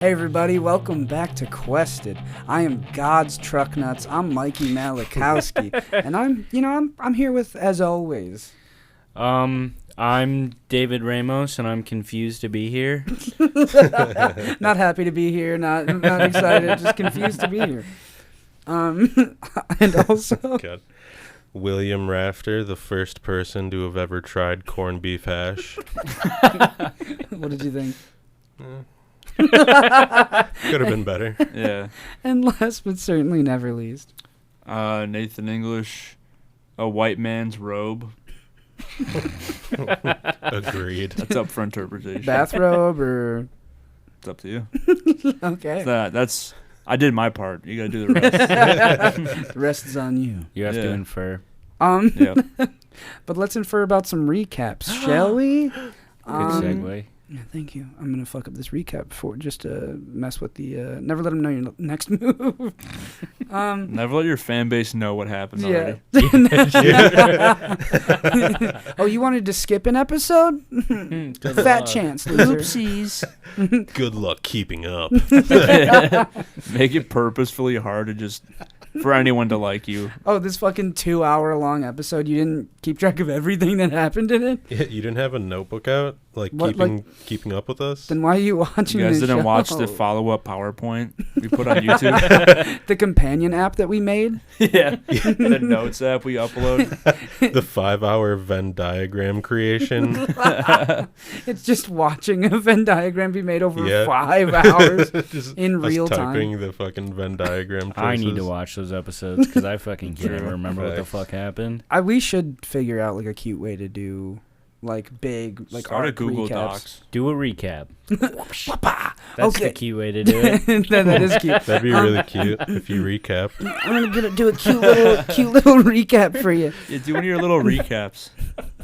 Hey everybody, welcome back to Quested. I am God's Truck Nuts. I'm Mikey Malakowski, and I'm here with, as always. I'm David Ramos, and I'm confused to be here. Not happy to be here, not excited, just confused to be here. And also God. William Rafter, the first person to have ever tried corned beef hash. What did you think? Could have been better. Yeah. And last but certainly never least, Nathan English, a white man's robe. Agreed. That's up for interpretation. bathrobe or It's up to you. okay. I did my part. You gotta do the rest. The rest is on you. You have to infer. Yeah. But let's infer about some recaps, shall we? Good segue. Yeah, thank you. I'm gonna fuck up this recap before just to mess with the. Never let them know your next move. Never let your fan base know what happened already. Oh, you wanted to skip an episode? Fat chance, loser. Oopsies. Good luck keeping up. Make it purposefully hard to just for anyone to like you. Oh, this fucking 2-hour-long episode. You didn't keep track of everything that happened in it. Yeah, you didn't have a notebook out, keeping up with us. Then why are you watching? You guys this didn't show? watch the follow-up PowerPoint we put on YouTube. The companion app that we made. Yeah, the notes app we upload. The 5-hour Venn diagram creation. It's just watching a Venn diagram be made over Yeah. 5 hours Just in us real typing time. the fucking Venn diagram choices. I need to watch those episodes because I fucking can't True. remember what the Facts. fuck happened. We should figure out like a cute way to do like big like Start a arc Google recaps. Docs. Do a recap. Papa! That's Okay. the key way to do it. that is cute. That'd be really cute if you recap. I'm gonna do a cute little recap for you. Yeah, do one of your little recaps.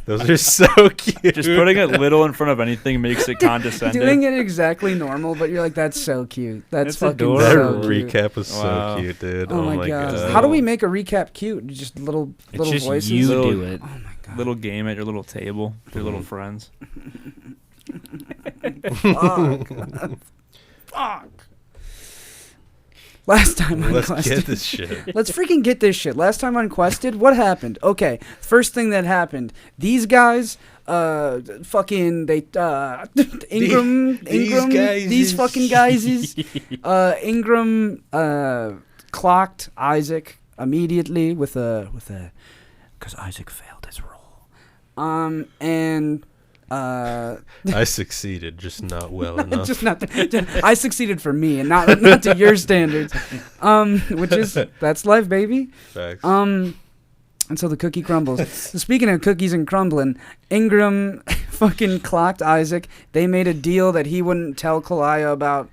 Those are so cute. Just putting it little in front of anything makes it condescending. Doing it exactly normal, but you're like, that's so cute. That's It's fucking adorable. That so cute. recap was Wow. so cute, dude. Oh my god. How do we make a recap cute? Just little It's just voices. you Little- do it. Oh my god. Little game at your little table with your little friends. Fuck. Fuck. Last time on Let's Quested. get this shit. Let's freaking get this shit. Last time on Quested, what happened? Okay, first thing that happened. These guys, fucking, they, Ingram, guys these is- fucking guys is, Ingram, clocked Isaac immediately with a, because Isaac failed his role. And, I succeeded, just not well enough. just not. I succeeded for me, and not to your standards. Which is that's life, baby. Facts. And so the cookie crumbles. So speaking of cookies and crumbling, Ingram fucking clocked Isaac. They made a deal that he wouldn't tell Kalaya about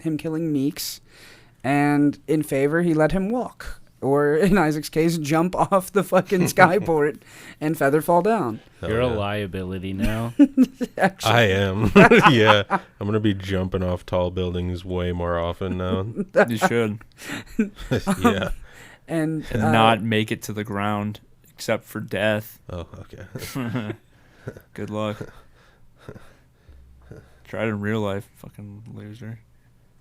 him killing Meeks, and in favor, he let him walk. Or in Isaac's case, jump off the fucking skyport and feather fall down. Hell You're yeah. a liability now. Actually, I am. Yeah. I'm going to be jumping off tall buildings way more often now. You should. Yeah. and And not make it to the ground except for death. Oh, okay. Good luck. Try it in real life, fucking loser.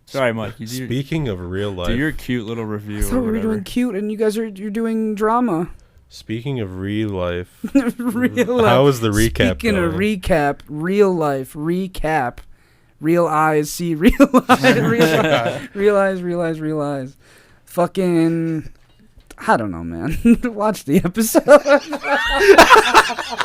Sorry, Mike. You do, Speaking of real do life, your cute little review I thought or we were whatever. doing cute, and you guys you're doing drama. speaking of real life, Real life. how was the recap Speaking of going? recap, real life recap, real eyes see real eyes, real eyes. Fucking, I don't know, man. Watch the episode.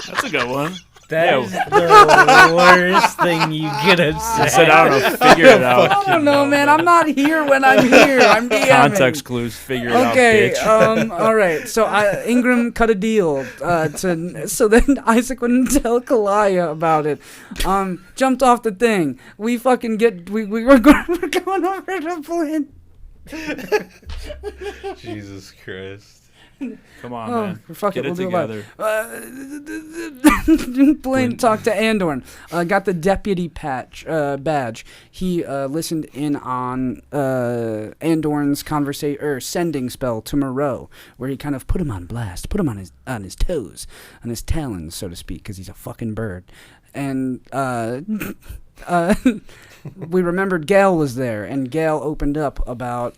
That's a good one. That is the worst thing you could have I said. said, I don't know. Figure it out. I don't know, man. I'm not here when I'm here. I'm DMing. Context clues. Figure it Okay, out, bitch. all right. So Ingram cut a deal so then Isaac wouldn't tell Kalaya about it. Jumped off the thing. We fucking we're going over the plan. Jesus Christ. Come on, Oh, man. fuck Get it, it we'll do it live. together. Blaine talked to Andorn. Got the deputy badge. He listened in on Andorn's sending spell to Moreau, where he kind of put him on blast, put him on his toes, on his talons, so to speak, because he's a fucking bird. And we remembered Gale was there, and Gale opened up about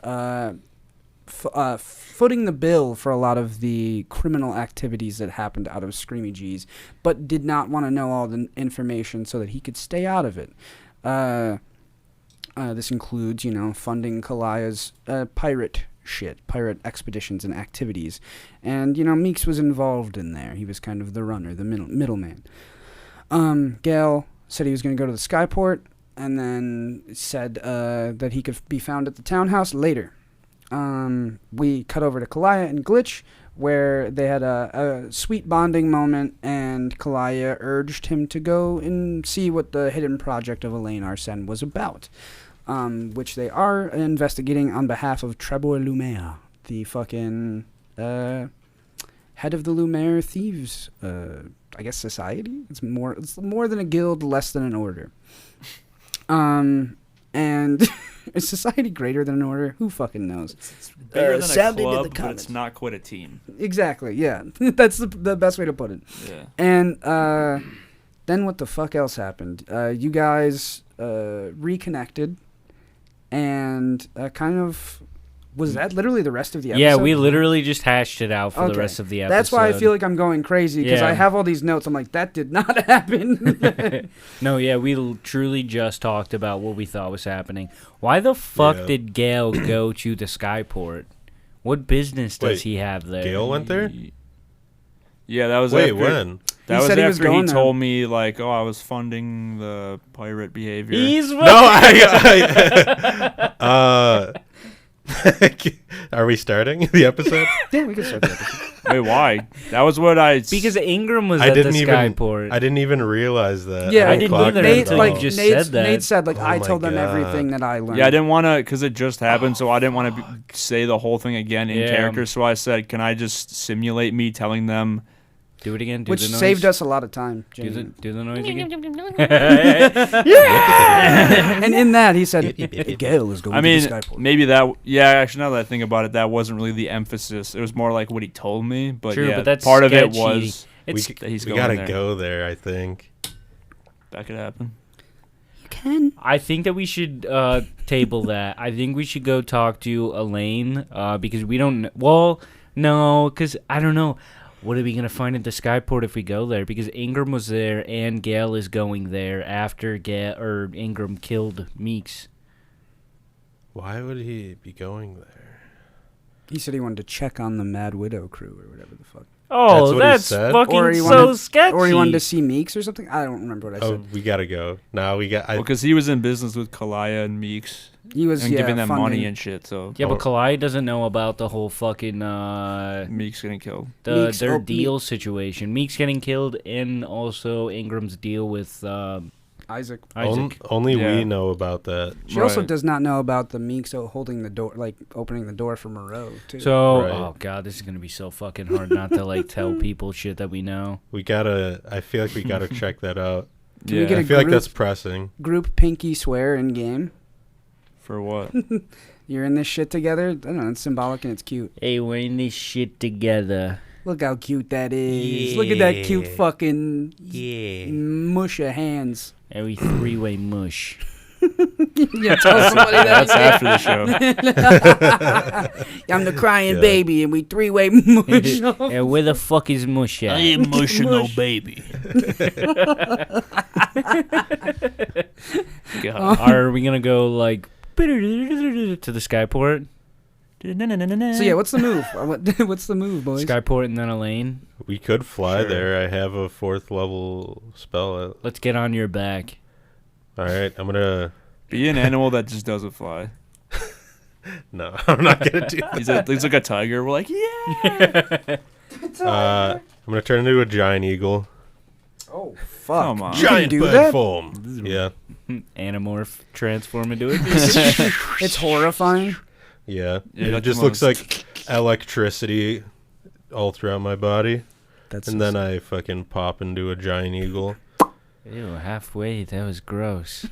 footing the bill for a lot of the criminal activities that happened out of Screamy G's, but did not want to know all the information so that he could stay out of it. This includes, funding Kalaya's pirate expeditions and activities. And, Meeks was involved in there. He was kind of the runner, the middleman. Gale said he was going to go to the Skyport, and then said that he could be found at the townhouse later. We cut over to Kalaya and Glitch, where they had a sweet bonding moment, and Kalaya urged him to go and see what the hidden project of Elaine Arsene was about, which they are investigating on behalf of Trebor Lumiere, the fucking head of the Lumiere thieves, I guess, society. It's more than a guild, less than an order. And is society greater than an order? Who fucking knows? It's bigger than a into club, the but comments. it's not quite a team. Exactly, yeah. That's the best way to put it. Yeah. And then what the fuck else happened? You guys reconnected, and kind of... Was that literally the rest of the episode? Yeah, we literally just hashed it out for the Okay. rest of the episode. That's why I feel like I'm going crazy, because Yeah. I have all these notes. I'm like, that did not happen. No, yeah, we truly just talked about what we thought was happening. Why the fuck Yeah. did Gale go to the Skyport? What business does Wait, he have there? Gale went there? Yeah, that was Wait, after, when? That He was said he was after he going there. told me, like, I was funding the pirate behavior. He's No, I are we starting the episode? Yeah, we can start the episode. Wait, why? That was what I... because Ingram was I at the didn't even. Skyport. I didn't even realize that. Yeah, I didn't clocked either it Nate, until all. you like, just Nate, said that. Nate said, like, Oh I my told them God. everything that I learned. Yeah, I didn't want to, because it just happened, so I didn't want to say the whole thing again in Yeah. character, so I said, can I just simulate me telling them... Do it again. Do Which the noise. saved us a lot of time. Do the, genuinely. do the noise again. And in that, he said, Gale is going I mean, to the Skyport. maybe that... Yeah, actually, now that I think about it, that wasn't really the emphasis. It was more like what he told me, but True, yeah, but that's part of it sketchy. was It's that he's we going gotta there. go there. I think. That could happen. You can. I think that we should table that. I think we should go talk to Elaine because we don't. Well, no, because I don't know. What are we gonna find at the Skyport if we go there? Because Ingram was there and Gale is going there after Ingram killed Meeks. Why would he be going there? He said he wanted to check on the Mad Widow crew or whatever the fuck. Oh, what he that's said? fucking Or he so wanted- sketchy. Or he wanted to see Meeks or something. I don't remember what I Oh, said. we gotta go. Now we got. Because he was in business with Kalaya and Meeks He was and giving them funding. money and shit, so Yeah, but Kalai doesn't know about the whole fucking Meeks getting killed. Meeks- their oh, deal situation. Meeks getting killed, and also Ingram's deal with Isaac. Isaac. only Yeah. we know about that. She also Right. does not know about the Meeks holding the door, like opening the door for Moreau too. So, Right. oh god, this is gonna be so fucking hard not to like tell people shit that we know. We gotta. I feel like we gotta check that out. Can we Yeah. get I a feel like group- that's pressing. Group pinky swear in game. For what? You're in this shit together. I don't know. It's symbolic and it's cute. Hey, we're in this shit together. Look how cute that is. Look at that cute Yeah. fucking Yeah. mush of hands. Every three-way mush. Yeah, tell somebody That's that. after the show. I'm the crying Yeah. baby, and we three-way mush. And where the fuck is mush at? emotional baby. God. Are we gonna go like to the Skyport? So yeah, what's the move? What's the move, boys? Skyport and then Elaine. We could fly Sure. there. I have a 4th level spell. Let's get on your back. All right, I'm gonna. Be an animal that just doesn't fly. No, I'm not gonna do that. He's like a tiger. We're like, yeah. I'm gonna turn into a giant eagle. Oh fuck! Come on. You can Giant do bird that? form. Yeah, Animorph transform into it. It's horrifying. yeah. Yeah, It like just the looks most- like electricity all throughout my body, That's and then I fucking pop into a giant eagle. Ew, halfway. That was gross.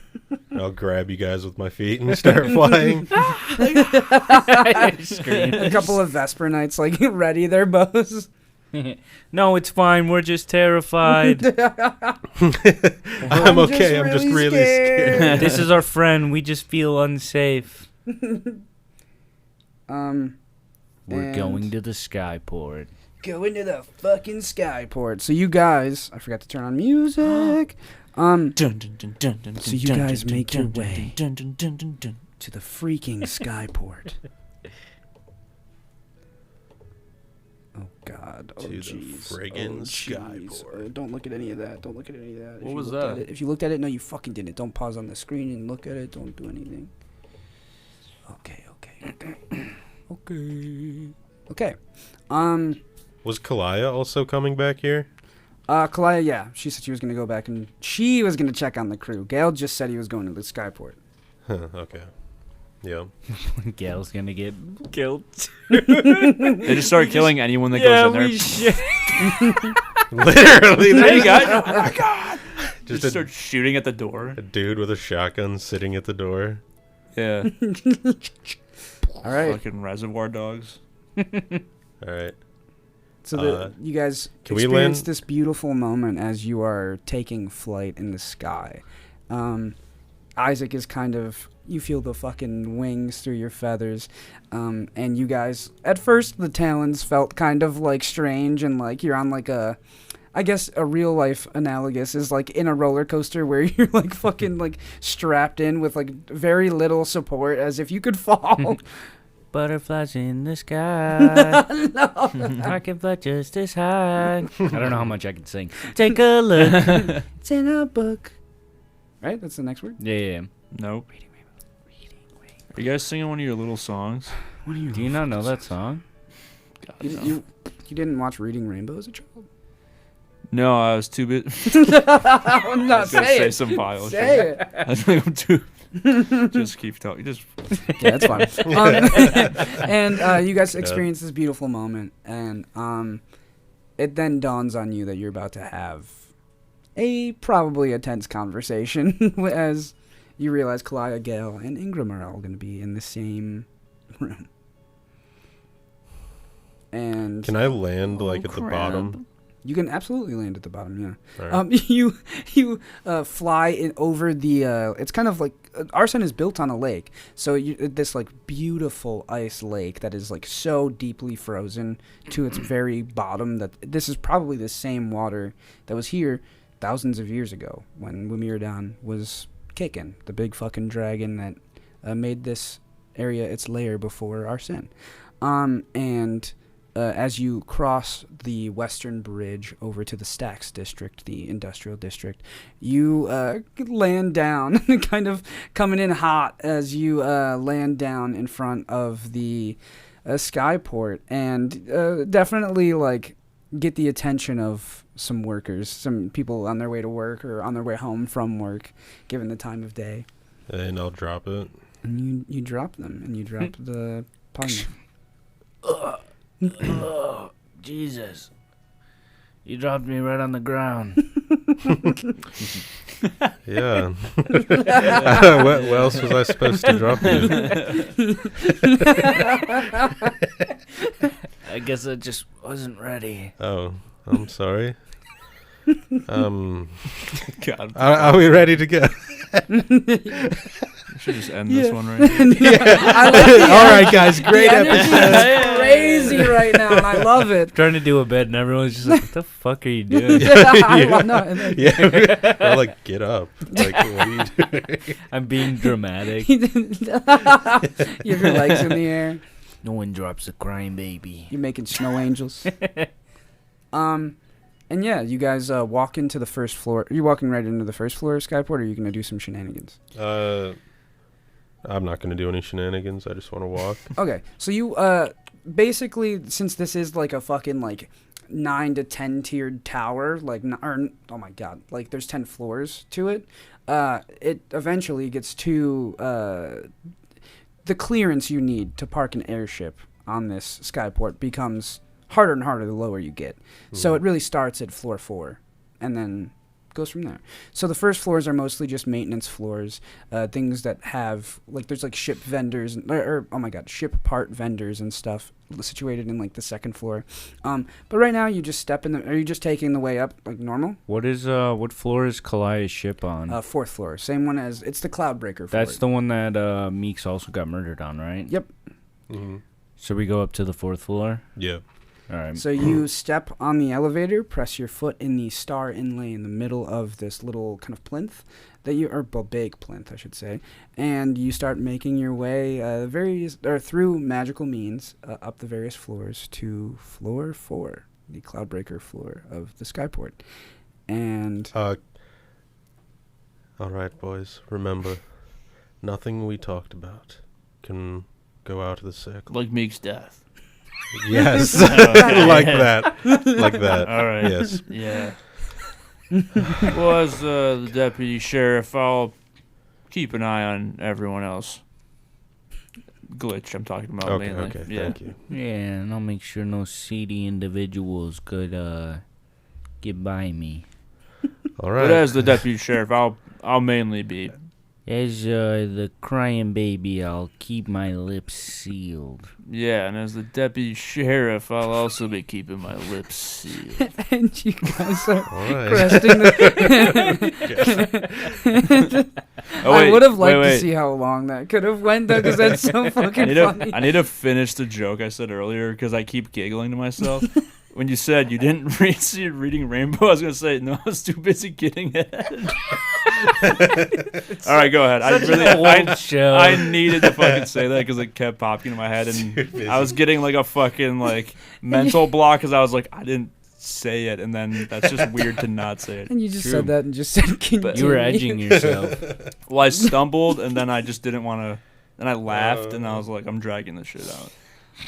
I'll grab you guys with my feet and start flying. Scream. a couple of Vesper Knights like ready their bows. No, it's fine. We're just terrified. I'm okay. I'm just really scared. This is our friend. We just feel unsafe. We're And- going to the skyport. Go into the fucking skyport. So you guys, I forgot to turn on music. So you guys make your way to the freaking skyport. Oh God! Oh To the jeez! friggin' Oh, jeez. skyport. Don't look at any of that. Don't look at any of that. What you was looked at that? it- if you looked at it, no, you fucking didn't. Don't pause on the screen and look at it. Don't do anything. Okay. Okay. Was Kalaya also coming back here? Kalaya, yeah. She said she was going to go back and she was going to check on the crew. Gale just said he was going to the skyport. Huh, okay. Yeah. Gail's gonna get killed. They just start killing anyone that goes in there. should. Literally. There you go. Oh my God! Just Just start shooting at the door. a dude with a shotgun sitting at the door. Yeah. All right. Fucking reservoir dogs. All right. So you guys can we experience land- this beautiful moment as you are taking flight in the sky. Isaac is kind of, you feel the fucking wings through your feathers. And you guys, at first the talons felt kind of like strange and like you're on like I guess a real life analogous is like in a roller coaster where you're like fucking like strapped in with like very little support as if you could fall. Butterflies in the sky. I can fly just as high. I don't know how much I can sing. Take a look. It's in a book. Right? That's the next word? Yeah. Nope. Are you guys singing one of your little songs? What are you Do you not know that song? God, You, no. you didn't watch Reading Rainbow as a child? No, I was too bit. No, I was gonna say say it. some vile shit. Say it. I was like, I'm too. Just keep talking. Just Yeah, that's fine. And you guys experience this beautiful moment, and it then dawns on you that you're about to have probably a tense conversation as you realize Kalaya, Gale, and Ingram are all going to be in the same room. And Can I land like at the bottom? you can absolutely land at the bottom, yeah. All right. You fly in over the. It's kind of like Arsene is built on a lake, so this like beautiful ice lake that is like so deeply frozen to its very bottom that this is probably the same water that was here thousands of years ago when Wimiradan was kicking, the big fucking dragon that made this area its lair before Arsene. As you cross the western bridge over to the Stacks district, the industrial district, you land down, kind of coming in hot as you land down in front of the skyport, and definitely like get the attention of some workers, some people on their way to work or on their way home from work, given the time of day. And I'll drop it. And you drop them, and you drop the pun. Oh, Jesus. You dropped me right on the ground. Yeah. What else was I supposed to drop you? I guess I just wasn't ready. Oh, I'm sorry. God. Are we ready to go? We should just end this one right now. All right, guys. Great The energy episode. is crazy right now, and I love it. Trying to do a bed, and everyone's just like, what the fuck are you doing? I love, no, and then- Yeah. Or like, get up. Like, what are you doing? I'm being dramatic. you have your legs in the air. No one drops a crying baby. You're making snow angels. And yeah, you guys walk into the first floor. Are you walking right into the first floor of Skyport, or are you going to do some shenanigans? I'm not going to do any shenanigans. I just want to walk. Okay, so you basically, since this is like a fucking like 9 to 10 tiered tower, like oh my god, like there's 10 floors to it. It eventually gets to the clearance you need to park an airship on this skyport becomes harder and harder the lower you get. So it really starts at floor 4 and then goes from there. So the first floors are mostly just maintenance floors, things that have like there's like ship vendors or oh my god, ship part vendors and stuff situated in like the second floor. But right now you just step in the. Are you just taking the way up like normal? What floor is Kalaya's ship on? Fourth floor, same one as it's the Cloudbreaker floor. That's the one that Meeks also got murdered on, right? Yep. Mm-hmm. So we go up to the fourth floor. Yeah. All right. So you step on the elevator, press your foot in the star inlay in the middle of this little kind of plinth big plinth, I should say, and you start making your way through magical means up the various floors to floor 4, the Cloudbreaker floor of the Skyport. And all right, boys. Remember, nothing we talked about can go out of the circle. Like Meek's death. Yes, like that. Like that. All right. Yes. Yeah. Well, as the deputy sheriff, I'll keep an eye on everyone else. Glitch, I'm talking about mainly. Okay, yeah. thank you. Yeah, and I'll make sure no seedy individuals could get by me. All right. But as the deputy sheriff, I'll mainly be. As the crying baby, I'll keep my lips sealed. Yeah, and as the deputy sheriff, I'll also be keeping my lips sealed. and you guys are All right. cresting the. I would have liked to see how long that could have went though, because that's so fucking funny. I need to finish the joke I said earlier because I keep giggling to myself. When you said you didn't reading Rainbow, I was gonna say no. I was too busy getting ahead. All right, go ahead. I needed to fucking say that because it kept popping in my head, and I was getting like a fucking like mental block because I was like, I didn't say it, and then that's just weird to not say it. And you just said that and just said, But you were edging yourself. Well, I stumbled, and then I just didn't want to. Then I laughed, and I was like, I'm dragging this shit out.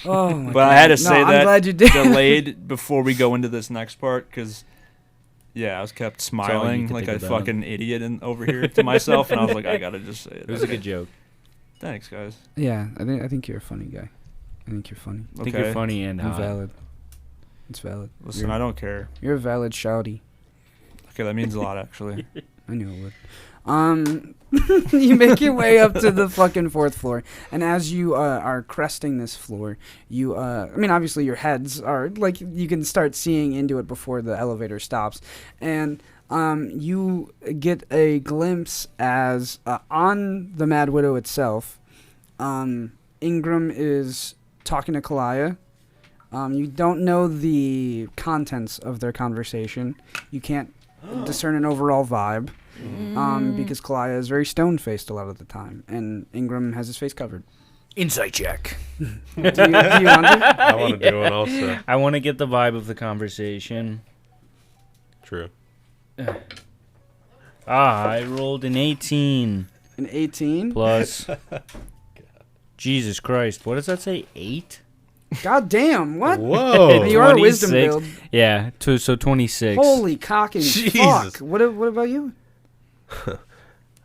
Oh my But I had to say I'm that glad you did. delayed before we go into this next part because, yeah, I was kept all you smiling could like think a about. fucking idiot over here to myself, and I was like, I gotta just say it. It was a good joke. Thanks, guys. Yeah, I think you're a funny guy. I think you're funny. I think you're funny and I'm hot. valid. It's valid. Listen, I don't care. You're a valid shouty. Okay, that means a lot, actually. I knew it would. You make your way up to the fucking fourth floor, and as you are cresting this floor, you I mean, obviously your heads are like you can start seeing into it before the elevator stops, and you get a glimpse as on the Mad Widow itself, Ingram is talking to Kalaya. You don't know the contents of their conversation. You can't discern an overall vibe. Because Kalaya is very stone-faced a lot of the time, and Ingram has his face covered. Insight check. Do you want to? I want to do one also. I want to get the vibe of the conversation. True. I rolled an 18 An 18? plus. Jesus Christ, what does that say? 8? God damn, what? Whoa. You are a wisdom 26. build. Yeah, so 26. Holy cock and Jesus. fuck. What about you?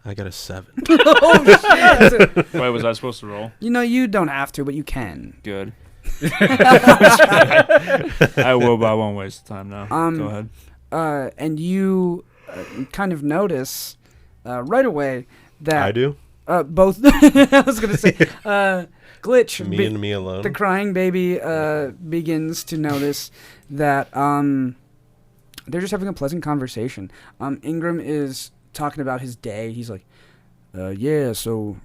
I got a 7. Oh, shit. Wait, was I supposed to roll? You know, you don't have to, but you can. Good. I will, but I won't waste time now. Go ahead. And you kind of notice right away that... I do? Both... I was going to say... Glitch. Me and me alone? The crying baby begins to notice that they're just having a pleasant conversation. Ingram is talking about his day. He's like, yeah, so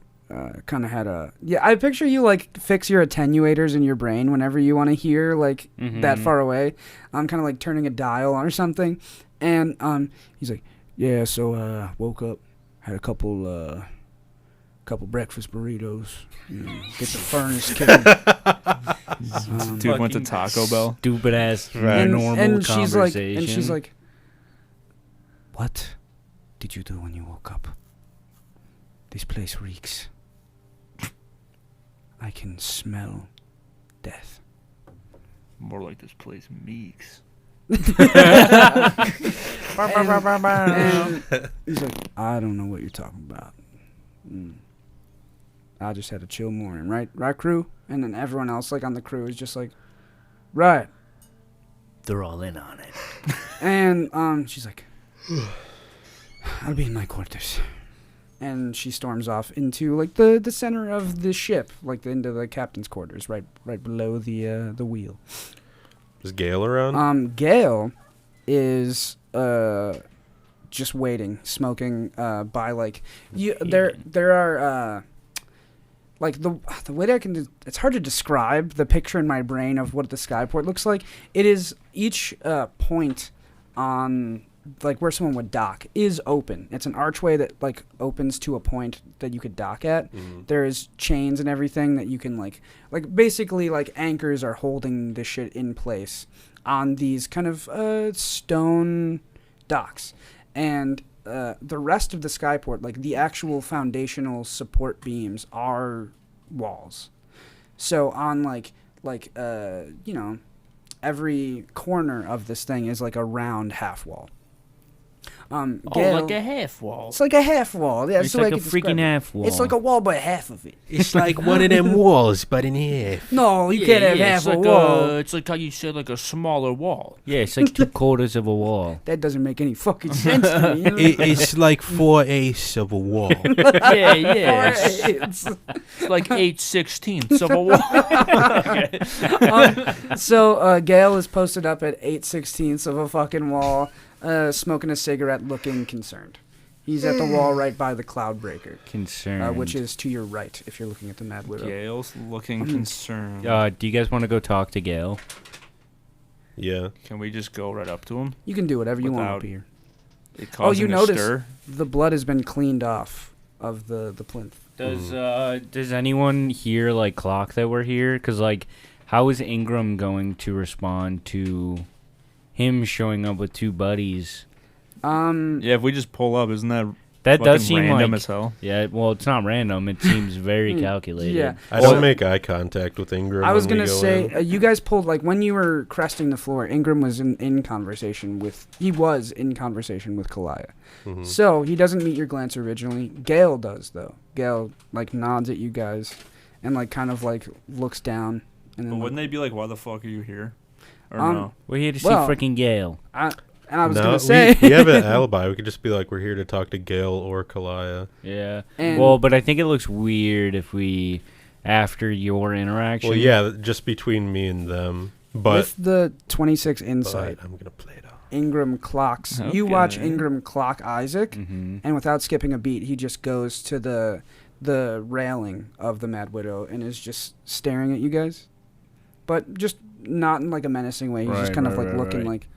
kind of had a... Yeah, I picture you, like, fix your attenuators in your brain whenever you want to hear, like, that far away. I'm kind of like turning a dial or something. And he's like, yeah, so woke up, had a couple breakfast burritos, get the furnace kicking. Dude went to Taco Bell. Stupid ass Right. normal conversation. She's like, what did you do when you woke up? This place reeks. I can smell death. More like this place Meeks. And he's like, I don't know what you're talking about. I just had a chill morning, right, crew? And then everyone else, like, on the crew is just like, right. They're all in on it. And she's like, I'll be in my quarters. And she storms off into like the center of the ship, like into the captain's quarters, right below the wheel. Is Gale around? Gale is just waiting, smoking by like there are like the way that I can it's hard to describe the picture in my brain of what the skyport looks like. It is each point on like where someone would dock is open. It's an archway that like opens to a point that you could dock at. Mm-hmm. There's chains and everything that you can like basically like anchors are holding this shit in place on these kind of stone docks. And the rest of the skyport, like the actual foundational support beams are walls. So on every corner of this thing is like a round half wall. Gale, like a half wall. It's like a half wall. Yeah, it's like a freaking half wall. It's like a wall, but half of it. It's like one of them walls, but in half. No, you can't have half a wall. It's like how you said, like a smaller wall. Yeah, it's like 2/4 of a wall. That doesn't make any fucking sense to me. You know? It's like 4/8 of a wall. yeah. It's like 8/16 of a wall. So Gale is posted up at 8/16 of a fucking wall. Smoking a cigarette, looking concerned. He's at the wall right by the Cloudbreaker. Concerned. Which is to your right if you're looking at the Mad Widow. Gale's looking concerned. Do you guys want to go talk to Gale? Yeah. Can we just go right up to him? You can do whatever you want up here. You notice stir? the blood has been cleaned off of the plinth. Does anyone here like clock that we're here? Because like, how is Ingram going to respond to him showing up with two buddies? Yeah, if we just pull up, isn't that does seem random like, as hell? Yeah, well, it's not random. It seems very calculated. Yeah. I don't make eye contact with Ingram. I was going to say, you guys pulled, like, when you were cresting the floor, Ingram was in conversation with Kalaya. Mm-hmm. So, he doesn't meet your glance originally. Gale does, though. Gale, like, nods at you guys and, like, kind of, like, looks down. And then, But wouldn't they be like, why the fuck are you here? Or no? We're here to see freaking Gale. I was going to say... we have an alibi. We could just be like, we're here to talk to Gale or Kalaya. Yeah. And but I think it looks weird if we, after your interaction... Well, yeah, just between me and them. But with the 26 insight, I'm going to play it off. Ingram clocks. Okay. You watch Ingram clock Isaac, Mm-hmm. and without skipping a beat, he just goes to the railing of the Mad Widow and is just staring at you guys. But just not in like a menacing way. He's just kind of like looking like...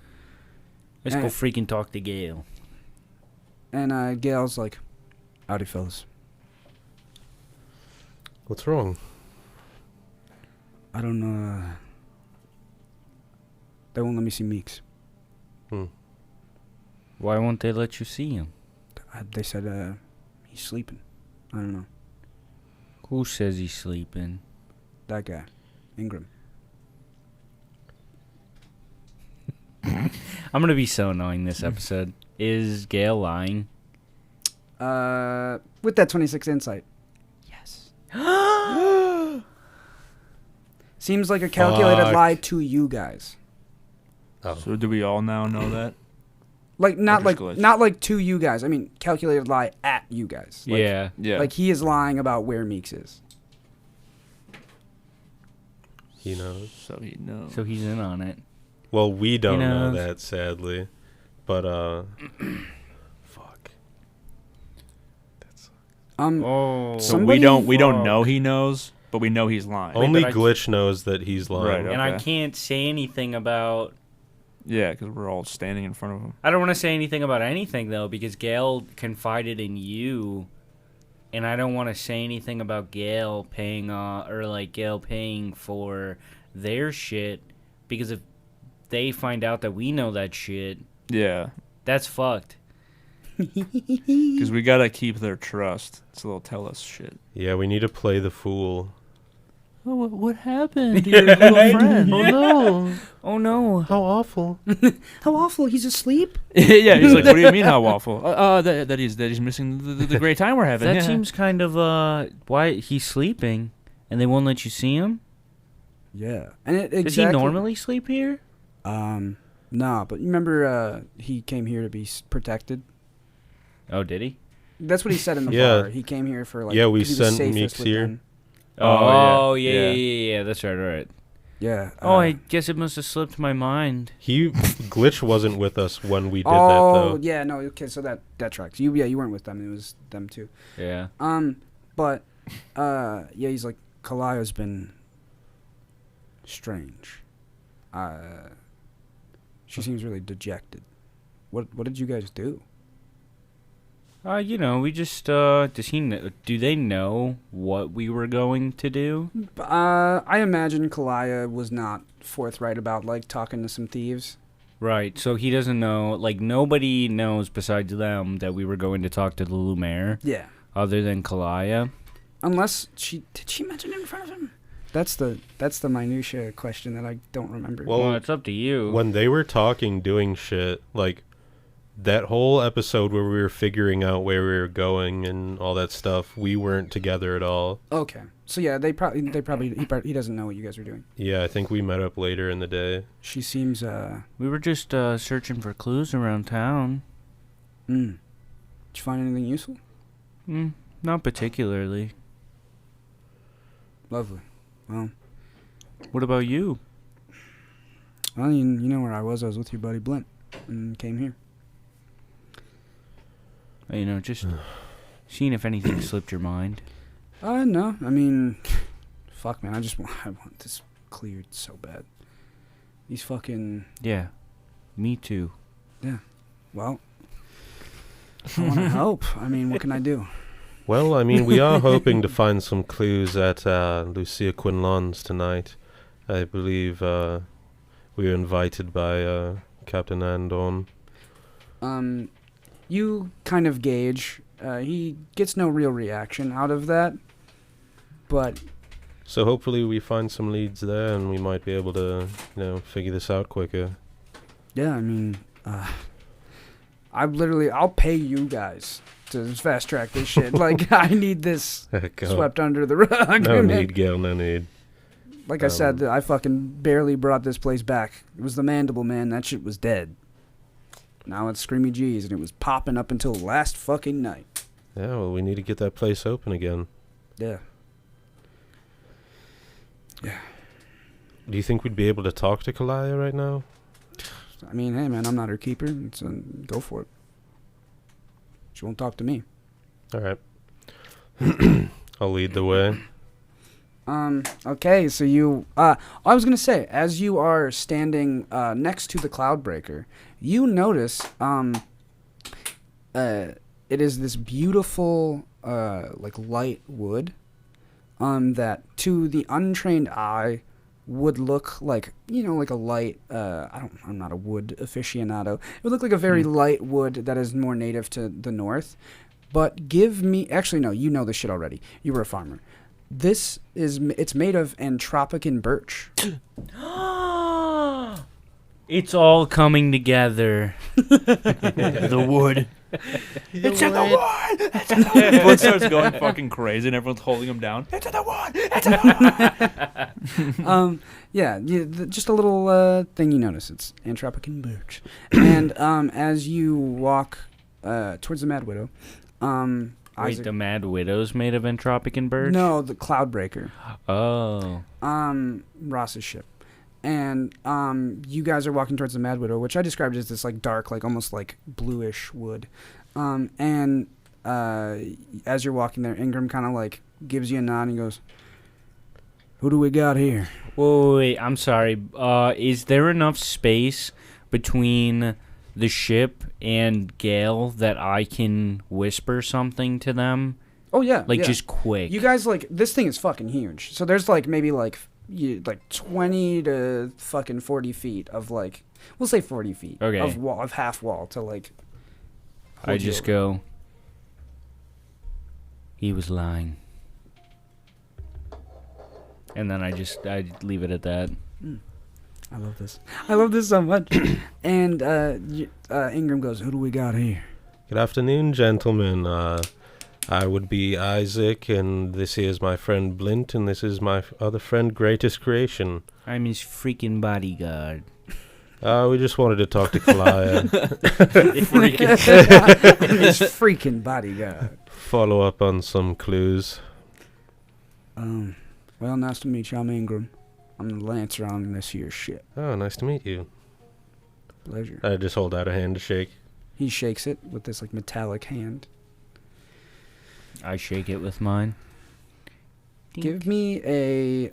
Let's go freaking talk to Gale. And Gale's like, howdy, fellas. What's wrong? I don't know. They won't let me see Meeks. Why won't they let you see him? They said he's sleeping. I don't know. Who says he's sleeping? That guy, Ingram. I'm going to be so annoying this episode. Is Gale lying? With that 26 insight. Yes. Seems like a calculated lie to you guys. Oh. So do we all now know that? Like not glitch. like to you guys. I mean, calculated lie at you guys. Like, Yeah. Like he is lying about where Meeks is. He knows. So he knows. So he's in on it. Well, we don't know knows. that, sadly. But, fuck. That's So we don't know he knows, but we know he's lying. only but I- Glitch knows that he's lying. Right, And I Okay. can't say anything about... Yeah, because we're all standing in front of him. I don't want to say anything about anything, though, because Gale confided in you. And I don't want to say anything about Gale paying, Gale paying for their shit. Because if they find out that we know that shit, Yeah, that's fucked. because we gotta keep their trust, so they'll tell us shit. Yeah, we need to play the fool. Oh, what happened to your little friend? Oh, no. Oh, no. How awful. How awful! He's asleep. Yeah, he's like, what do you mean how awful? That he's missing the great time we're having. That Yeah. seems kind of, why he's sleeping and they won't let you see him? Yeah, and exactly. Does he normally sleep here? Nah, but you remember he came here to be protected. Oh, did he? That's what he said in the Yeah. bar. He came here for like. Yeah, we 'cause he was sent safest Meeks with here. them. Oh, yeah. That's right. Yeah. Oh, I guess it must have slipped my mind. Glitch wasn't with us when we did that Oh though. yeah, no. Okay, so that tracks. You weren't with them. It was them too. Yeah. But yeah, he's like, Kalaya's been strange. She seems really dejected. What did you guys do? We just do they know what we were going to do? I imagine Kalaya was not forthright about like talking to some thieves. Right. So he doesn't know, like nobody knows besides them that we were going to talk to the Lumiere Yeah. other than Kalaya. Unless did she mention it in front of him? That's the minutia question that I don't remember. Well, it's up to you. When they were talking, doing shit, like that whole episode where we were figuring out where we were going and all that stuff, we weren't together at all. Okay. So yeah, he doesn't know what you guys are doing. Yeah, I think we met up later in the day. She seems We were just searching for clues around town. Did you find anything useful? Not particularly. Lovely. Well, What about you? well, you know where I was. I was with your buddy Blint and came here. Just seeing if anything slipped your mind. No. I mean, fuck, man. I want this cleared so bad. These fucking... Yeah, me too. Yeah. Well, I want to help. I mean, what can I do? Well, I mean, we are hoping to find some clues at Lucia Quinlan's tonight. I believe we were invited by Captain Andon. You kind of gauge. He gets no real reaction out of that, but... So hopefully we find some leads there and we might be able to, figure this out quicker. Yeah, I mean, I'll pay you guys to fast track this shit. Like, I need this swept under the rug. No need, Gil, no need. Like I said, I fucking barely brought this place back. It was the Mandible Man. That shit was dead. Now it's Screamy G's, and it was popping up until last fucking night. Yeah, well, we need to get that place open again. Yeah. Yeah. Do you think we'd be able to talk to Kalaya right now? I mean, hey, man, I'm not her keeper. Go for it. She won't talk to me. All right. I'll lead the way. Okay, so you... I was going to say, as you are standing next to the Cloudbreaker, you notice it is this beautiful, light wood that to the untrained eye would look like, like a light... I'm not a wood aficionado. It would look like a very light wood that is more native to the north. But give me... Actually, no, you know this shit already. You were a farmer. It's made of Anthropican birch. It's all coming together. The wood. It's in the wood! It's in the wood! Everyone starts going fucking crazy and everyone's holding him down. It's in the wood! It's in the wood! Just a little thing you notice. It's Anthropican birch. And as you walk towards the Mad Widow... Wait, the Mad Widow's made of Anthropican birch? No, the Cloudbreaker. Oh. Ross's ship. And you guys are walking towards the Mad Widow, which I described as this like dark, like almost like bluish wood. And as you're walking there, Ingram kind of like gives you a nod and goes, "Who do we got here?" Wait, I'm sorry. Is there enough space between the ship and Gale that I can whisper something to them? Oh yeah, just quick. You guys this thing is fucking huge. So there's maybe 20 to fucking 40 feet of we'll say 40 feet of half wall to I just go, he was lying. And then I leave it at that. I love this. I love this so much. And Ingram goes, "Who do we got here?" Good afternoon, gentlemen. I would be Isaac, and this is my friend Blint, and this is my other friend, Greatest Creation. I'm his freaking bodyguard. We just wanted to talk to Kalaya. His freaking bodyguard. Follow up on some clues. Well, nice to meet you. I'm Ingram. I'm the Lancer on this here ship. Oh, nice to meet you. Pleasure. I just hold out a hand to shake. He shakes it with this like metallic hand. I shake it with mine. Give me a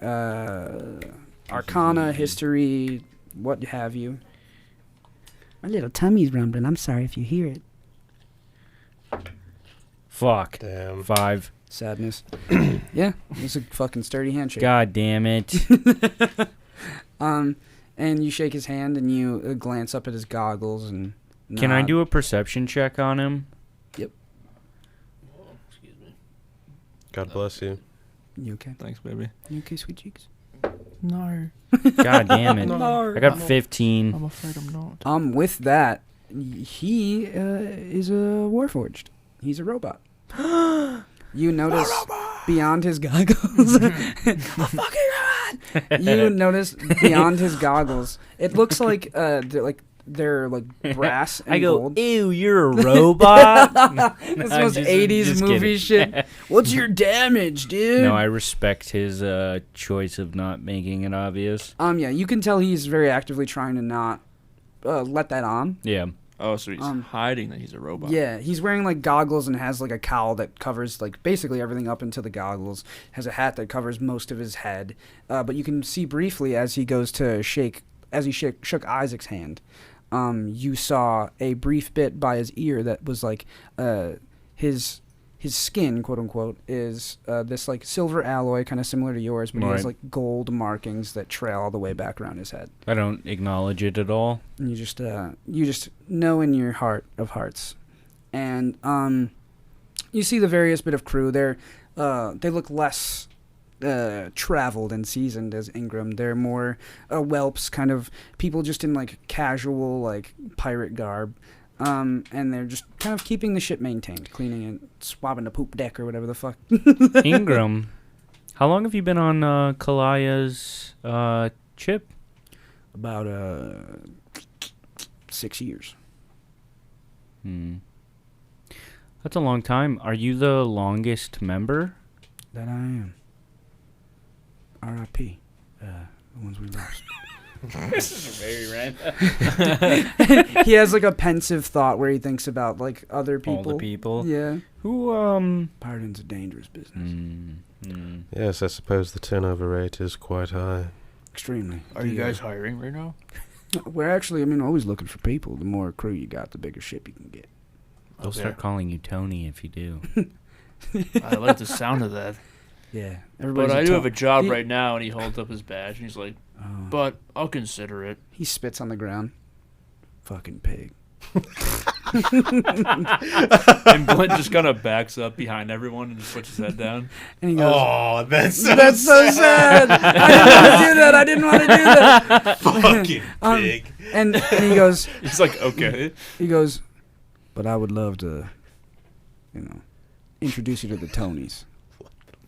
Arcana, history, what have you. My little tummy's rumbling. I'm sorry if you hear it. Fuck. Damn. 5. Sadness. Yeah, it's a fucking sturdy handshake. God damn it. And you shake his hand and you glance up at his goggles and nod. Can I do a perception check on him? Yep. Excuse me. God bless you. You okay? Thanks, baby. You okay, sweet cheeks? No. God damn it. No. I got 15. I'm afraid I'm not. With that, he is a warforged. He's a robot. You notice beyond his goggles. A fucking robot. You notice beyond his goggles. It looks like they're brass and I go, gold. ew, you're a robot? This was 80s movie shit. What's your damage, dude? No, I respect his choice of not making it obvious. Yeah, you can tell he's very actively trying to not let that on. Yeah. Oh, so he's hiding that he's a robot. Yeah, he's wearing like goggles and has like a cowl that covers like basically everything up into the goggles. Has a hat that covers most of his head. But you can see briefly as he goes to shook Isaac's hand. You saw a brief bit by his ear that was like his skin, quote unquote, is this like silver alloy, kind of similar to yours, but he has like gold markings that trail all the way back around his head. I don't acknowledge it at all. And you just know in your heart of hearts, and you see the various bit of crew. They look less traveled and seasoned as Ingram. They're more whelps, kind of people just in like casual like pirate garb. And they're just kind of keeping the ship maintained, cleaning it, swabbing the poop deck or whatever the fuck. Ingram, how long have you been on Kalaya's ship? About 6 years. That's a long time. Are you the longest member? That I am. R.I.P. The ones we lost. This is very random. He has like a pensive thought where he thinks about like other people. All the people. Yeah. Who Pirating's a dangerous business. Yes, I suppose the turnover rate is quite high. Extremely. Are you guys hiring right now? We're actually, always looking for people. The more crew you got, the bigger ship you can get. They'll start calling you Tony if you do. I like the sound of that. Yeah. But I do have a job right now, and he holds up his badge, and he's like, but I'll consider it. He spits on the ground. Fucking pig. And Blint just kind of backs up behind everyone and just puts his head down. And he goes, Oh, that's so sad. I didn't want to do that. fucking pig. And he goes, He's like, okay. he goes, but I would love to, introduce you to the Tonys.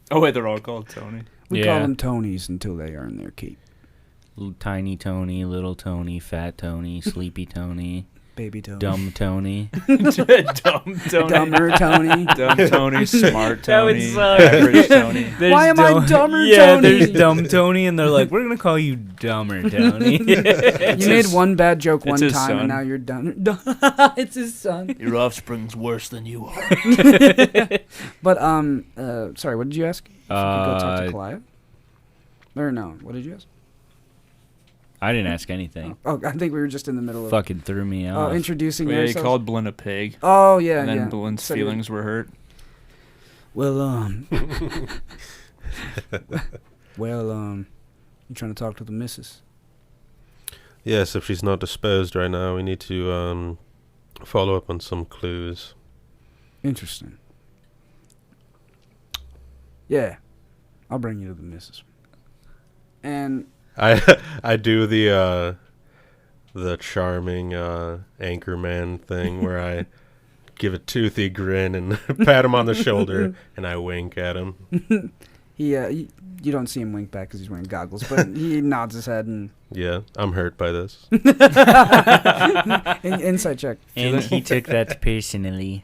Oh, wait, they're all called Tony. We call them Tonys until they earn their keep. Tiny Tony, little Tony, fat Tony, sleepy Tony, Baby Tony. dumb Tony. Dumb Tony. Dumber Tony. Dumb Tony, smart Tony, would suck. average Tony. Why am I dumber Tony? Yeah, there's dumb Tony, and they're like, we're going to call you dumber Tony. You made one bad joke one his time, son. and now you're done. It's his son. Your offspring's worse than you are. But, sorry, what did you ask? If you could go talk to Kalaya? Or no, what did you ask? I didn't ask anything. Oh, I think we were just in the middle of... Fucking threw me off. Introducing Yeah, he ourselves. called Blint a pig. Oh, yeah, And then yeah. Blint's So feelings were hurt. Well, you trying to talk to the missus? Yes, if she's not disposed right now, we need to follow up on some clues. Interesting. Yeah, I'll bring you to the missus. And I do the charming anchorman thing where I give a toothy grin and pat him on the shoulder and I wink at him. You don't see him wink back because he's wearing goggles, but he nods his head and. Yeah, I'm hurt by this. Inside check. And he took that personally.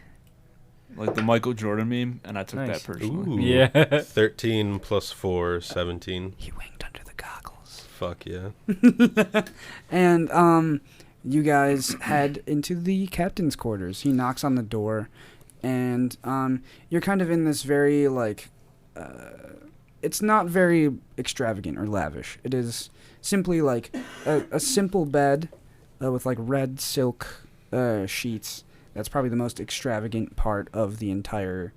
Like the Michael Jordan meme, and I took Nice. that personally. Ooh. Yeah. 13 plus 4, 17. He winked under the goggles. Fuck yeah. And you guys head into the captain's quarters. He knocks on the door, and you're kind of in this very like. It's not very extravagant or lavish. It is simply like a simple bed with like red silk sheets. That's probably the most extravagant part of the entire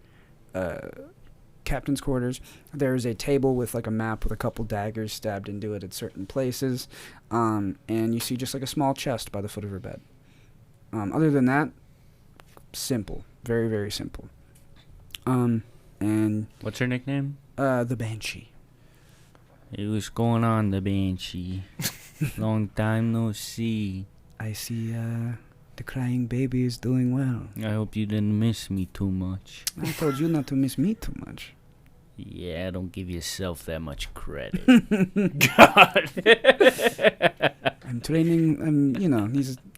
captain's quarters. There's a table with like a map with a couple daggers stabbed into it at certain places. And you see just like a small chest by the foot of her bed. Other than that, simple. Very, very simple. And What's her nickname? the Banshee. Hey, what's going on, the Banshee? Long time no see. I see the crying baby is doing well. I hope you didn't miss me too much. I told you not to miss me too much. Yeah, don't give yourself that much credit. God. I'm training.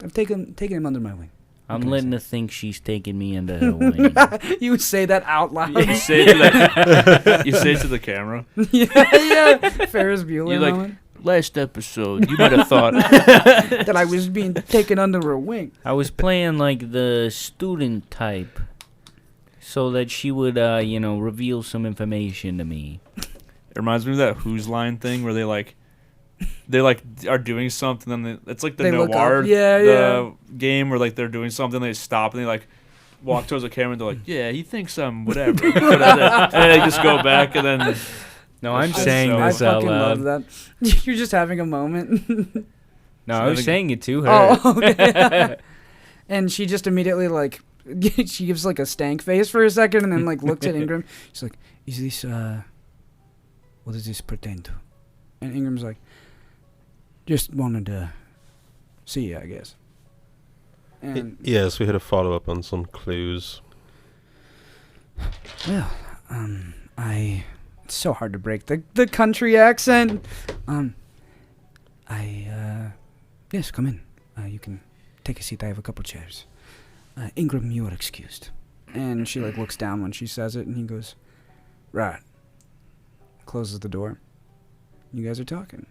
I've taken him under my wing. I'm Okay, letting so- her think she's taking me under her wing. You say that out loud. You say it to the, you say it to the camera. yeah. Ferris Bueller You like- moment. Last episode, you might have thought. That I was being taken under her wing. I was playing like the student type so that she would, reveal some information to me. It reminds me of that Who's Line thing where they are doing something, and it's like the They look Noir up. Yeah. game where like they're doing something, they stop and they like walk towards the camera and they're like, yeah, he thinks I'm whatever, and then they just go back and then. No, I'm That's saying so- I this out fucking love loud. that. You're just having a moment. No, I was saying it to her. Oh, okay. And she just immediately like she gives like a stank face for a second and then like looks at Ingram. She's like, "Is this what does this pertain to?" And Ingram's like, "Just wanted to see you, I guess." And Yes, we had a follow up on some clues. well, it's so hard to break the country accent. Yes, come in. You can take a seat. I have a couple chairs. Ingram, you are excused. And she like looks down when she says it, and he goes, "Right." Closes the door. You guys are talking.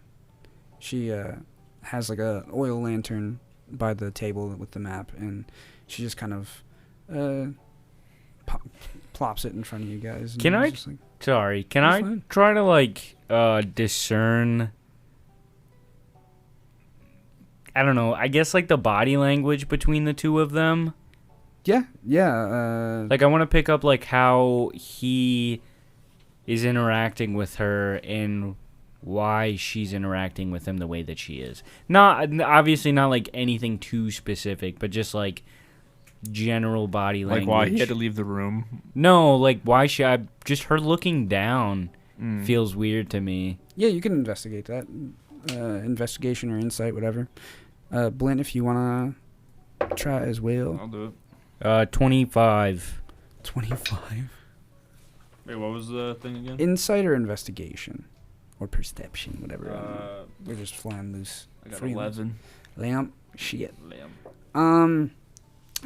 She has like a oil lantern by the table with the map, and she just kind of plops it in front of you guys. And Can it's I- just like, Sorry, can You're I fine. try to like discern? I don't know. I guess like the body language between the two of them. yeah. Like I want to pick up like how he is interacting with her and why she's interacting with him the way that she is. Not obviously not like anything too specific, but just like general body Like language. why he had to leave the room. No, like why should I just her looking down Mm. feels weird to me. Yeah, you can investigate that. Investigation or insight, whatever. Blint, if you want to try as well. I'll do it. 25. 25. Wait, what was the thing again? Insight or investigation? Or perception, whatever. We're just flying loose. I got Free 11. Lamp? Shit. Lamb.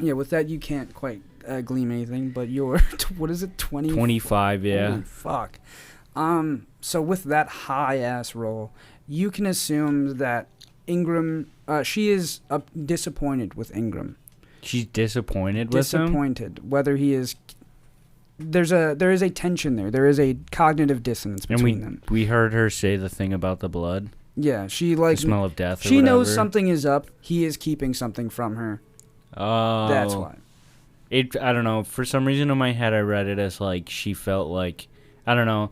Yeah, with that, you can't quite glean anything, but your, what is it, 20? 25, yeah. Holy fuck. So with that high-ass roll, you can assume that Ingram, she is disappointed with Ingram. She's disappointed with him? Disappointed. Whether he is... there is a tension there. There is a cognitive dissonance And between them. we heard her say the thing about the blood. Yeah, she The like... smell of death or She knows whatever. something is up. He is keeping something from her. Oh. That's why. I don't know. For some reason in my head, I read it as like she felt like, I don't know,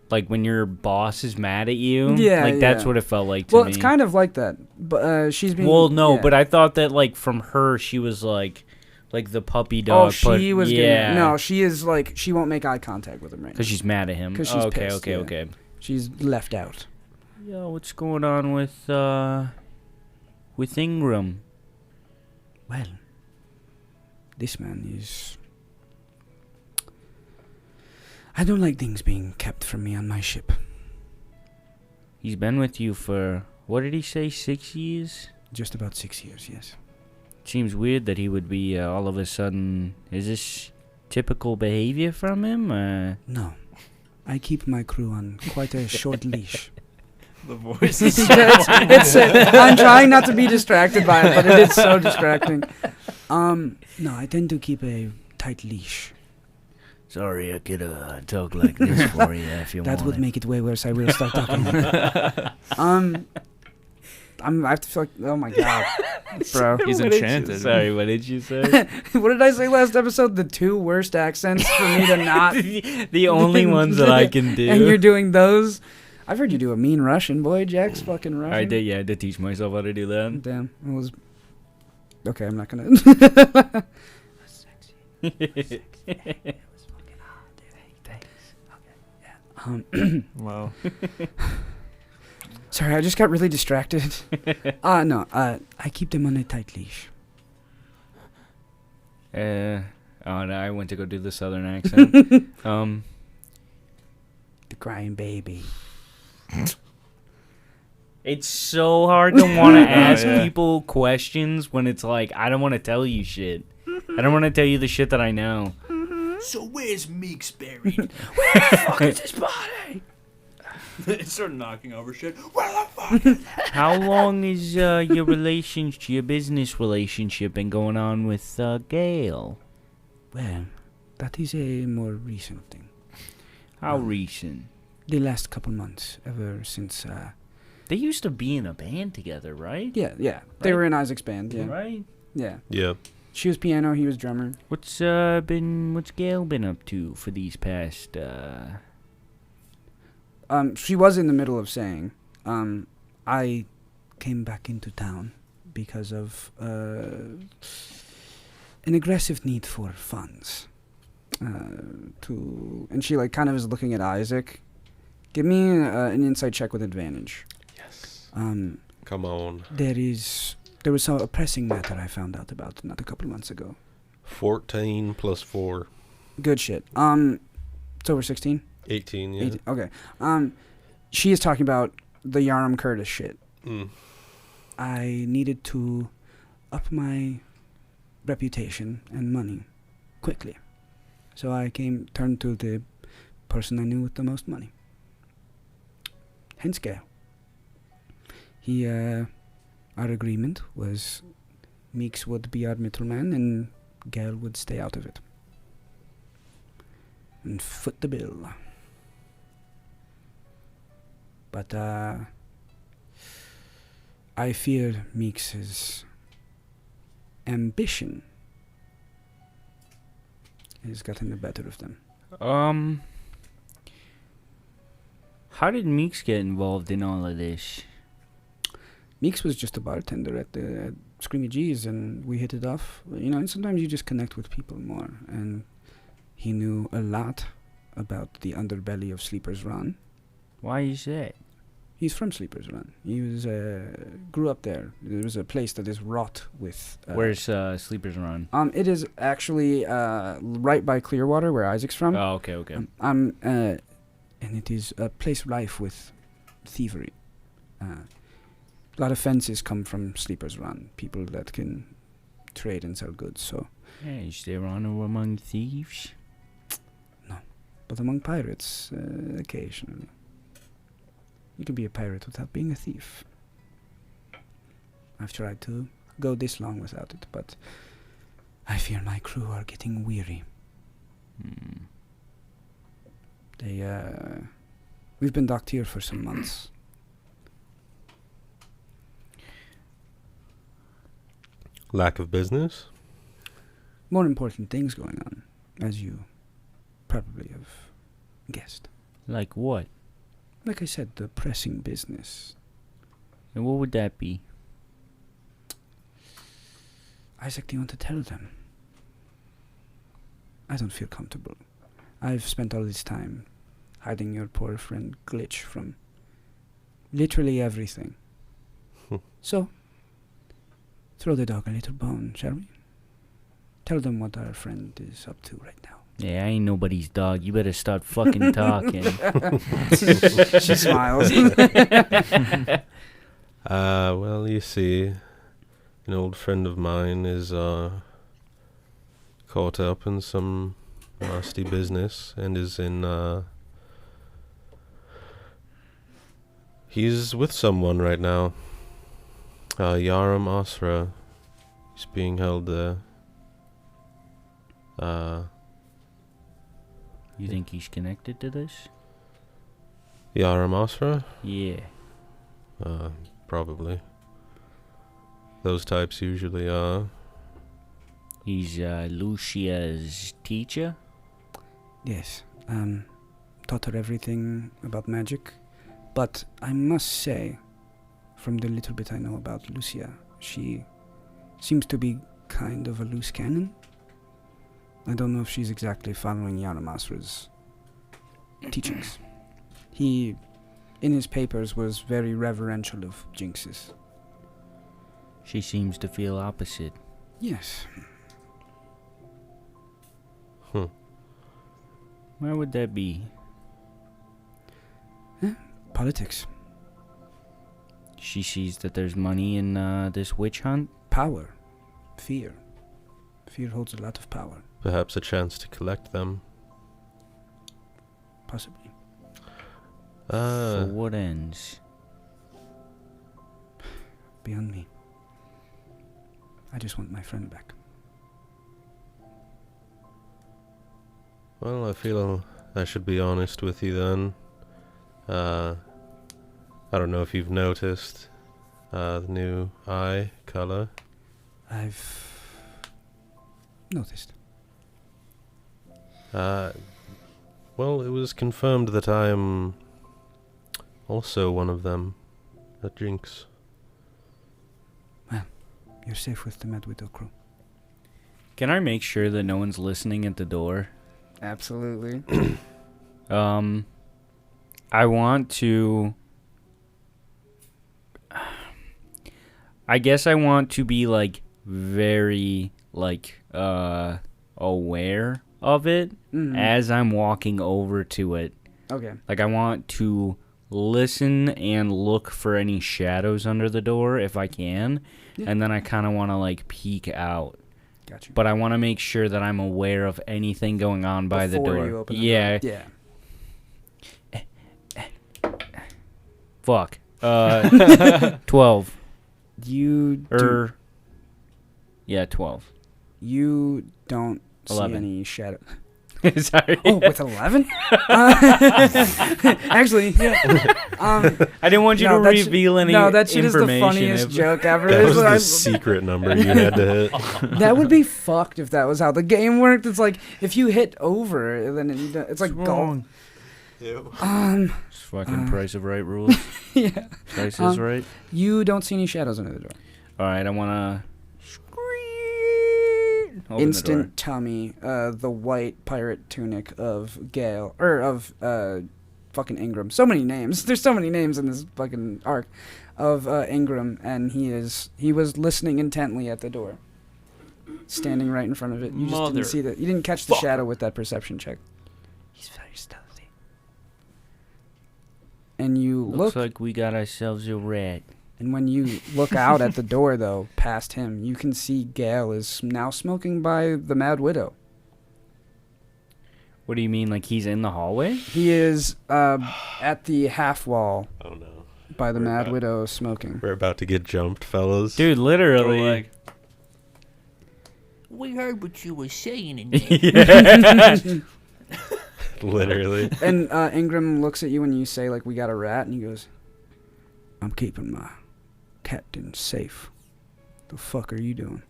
like when your boss is mad at you. Yeah, Like that's yeah. what it felt like to Well, me. it's kind of like that. But she's being... Well, no, yeah. but I thought that like from her, she was like the puppy Oh, dog. she was yeah. getting... No, she is like... She won't make eye contact with him right now. Because she's mad at him. 'Cause she's okay, pissed, okay, yeah. okay. She's left out. Yo, what's going on with Ingram? Well, this man is... I don't like things being kept from me on my ship. He's been with you for, what did he say, 6 years? Just about 6 years, yes. Seems weird that he would be all of a sudden. Is this typical behavior from him? No. I keep my crew on quite a short leash. The voice is I'm trying not to be distracted by it, but it is so distracting. No, I tend to keep a tight leash. Sorry, I could talk like this for you if you want. That would make it way worse. I will start talking. I have to feel like, oh my god, bro. He's enchanted. Sorry, what did you say? What did I say last episode? The 2 worst accents for me to not. The only ones that I can do. And you're doing those. I've heard you do a mean Russian, boy. Jack's fucking Russian. I did, yeah. I did teach myself how to do that. Damn, it was. Okay, I'm not gonna. Wow. Sorry, I just got really distracted. No, I keep them on a tight leash. Oh, no, I went to go do the southern accent. The crying baby. It's so hard to want to ask yeah. people questions when it's like, I don't want to tell you shit. I don't want to tell you the shit that I know. So where's Meeks buried? Where the fuck is his body? Start knocking over shit. Where the fuck is How long is your business relationship been going on with Gail? Well, that is a more recent thing. How recent? The last couple months, ever since. They used to be in a band together, right? Yeah. They were in Isaac's band. Yeah. Right? Yeah. Yeah. She was piano. He was drummer. What's Gail been up to for these past She was in the middle of saying, I came back into town because of an aggressive need for funds. And she like kind of is looking at Isaac. Give me an insight check with advantage. Yes. Come on. There was a pressing matter I found out about not a couple of months ago. 14 plus 4. Good shit. It's over 16? 18, yeah. 18, okay. She is talking about the Yaram Curtis shit. I needed to up my reputation and money quickly. So I turned to the person I knew with the most money. Hence Gail. Our agreement was Meeks would be our middleman and Gail would stay out of it. And foot the bill. But I fear Meeks's ambition has gotten the better of them. How did Meeks get involved in all of this? Meeks was just a bartender at the Screamy G's, and we hit it off. You know, and sometimes you just connect with people more. And he knew a lot about the underbelly of Sleeper's Run. Why is that? He's from Sleeper's Run. He was grew up there. There was a place that is wrought with. Where's Sleeper's Run? It is actually right by Clearwater, where Isaac's from. Oh, okay. And it is a place rife with thievery. A lot of fences come from Sleeper's Run. People that can trade and sell goods. So. Yeah, is there honor among thieves? No, but among pirates, occasionally. You can be a pirate without being a thief. I've tried to go this long without it, but I fear my crew are getting weary. We've been docked here for some months. Lack of business? More important things going on, as you probably have guessed. Like what? Like I said, the pressing business. And what would that be? Isaac, do you want to tell them? I don't feel comfortable. I've spent all this time hiding your poor friend Glitch from literally everything. So, throw the dog a little bone, shall we? Tell them what our friend is up to right now. Yeah, I ain't nobody's dog. You better start fucking talking. She smiles. Well, you see, an old friend of mine is caught up in some nasty business and is in he's with someone right now. Yaram Asra. He's being held there. You think he's connected to this? Yaram Asra? Yeah. Probably. Those types usually are. He's Lucia's teacher? Yes. Taught her everything about magic. But I must say, from the little bit I know about Lucia, she seems to be kind of a loose cannon. I don't know if she's exactly following Yanamasra's teachings. He, in his papers, was very reverential of jinxes. She seems to feel opposite. Yes. Why would that be? Politics. She sees that there's money in this witch hunt? Power. Fear. Fear holds a lot of power. Perhaps a chance to collect them. Possibly. For what ends? Beyond me. I just want my friend back. Well, I feel I should be honest with you then. I don't know if you've noticed the new eye color. I've noticed. Well, it was confirmed that I am also one of them. A jinx. You're safe with the Mad Widow crew. Can I make sure that no one's listening at the door? Absolutely. I want to... I guess I want to be, like, very, like, aware of it as I'm walking over to it. Okay. Like, I want to listen and look for any shadows under the door if I can. Yeah. And then I kind of want to, like, peek out. Gotcha. But I want to make sure that I'm aware of anything going on by the door. You open the door. Yeah. Fuck. 12. Yeah, 12. You don't 11. see any shadow. Sorry. Oh, with 11? Actually, yeah. I didn't want you to reveal any information. No, that shit is the funniest joke ever. That was the secret number you had to hit. That would be fucked if that was how the game worked. It's like, if you hit over, then it's like wrong. Ew. It's fucking Price of Right rules. Yeah. Price is Right. You don't see any shadows under the door. All right, I want to scream. Instant tummy, the white pirate tunic of Gale, or of fucking Ingram. So many names. There's so many names in this fucking arc of Ingram, and he was listening intently at the door, standing right in front of it. You just didn't see that. You didn't catch the shadow with that perception check. He's very stealthy. And you Looks like we got ourselves a rat. And when you look out at the door, though, past him, you can see Gale is now smoking by the Mad Widow. What do you mean, like he's in the hallway? He is at the half wall. Oh no! By the Mad Widow smoking. We're about to get jumped, fellas. Dude, literally. We heard what you were saying in there. Literally. And Ingram looks at you and you say, like, we got a rat, and he goes, I'm keeping my captain safe. The fuck are you doing?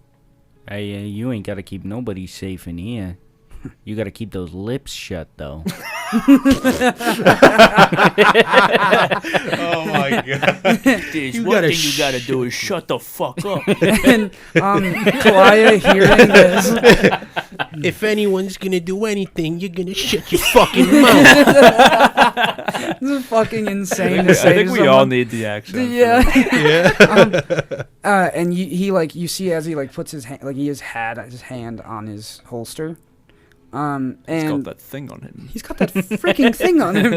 Hey, you ain't got to keep nobody safe in here. You got to keep those lips shut, though. Oh my god! There's one thing you gotta do is shut the fuck up. And Kalaya hearing this, if anyone's gonna do anything, you're gonna shut your fucking mouth. This is fucking insane to say. I think we all need the action. Yeah. And he like you see as he like puts his hand, like he has had his hand on his holster. And He's got that thing on him. He's got that freaking thing on him.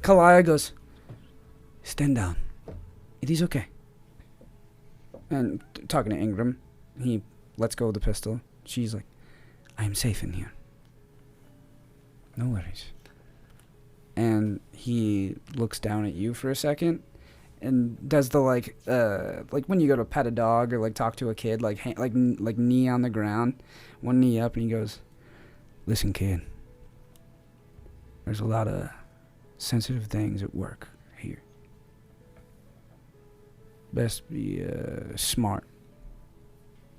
Kalaya goes, stand down. It is okay. And talking to Ingram, he lets go of the pistol. She's like, I am safe in here. No worries. And he looks down at you for a second and does the like when you go to pet a dog or like talk to a kid, like knee on the ground, one knee up, and he goes, listen, kid, there's a lot of sensitive things at work here. Best be smart.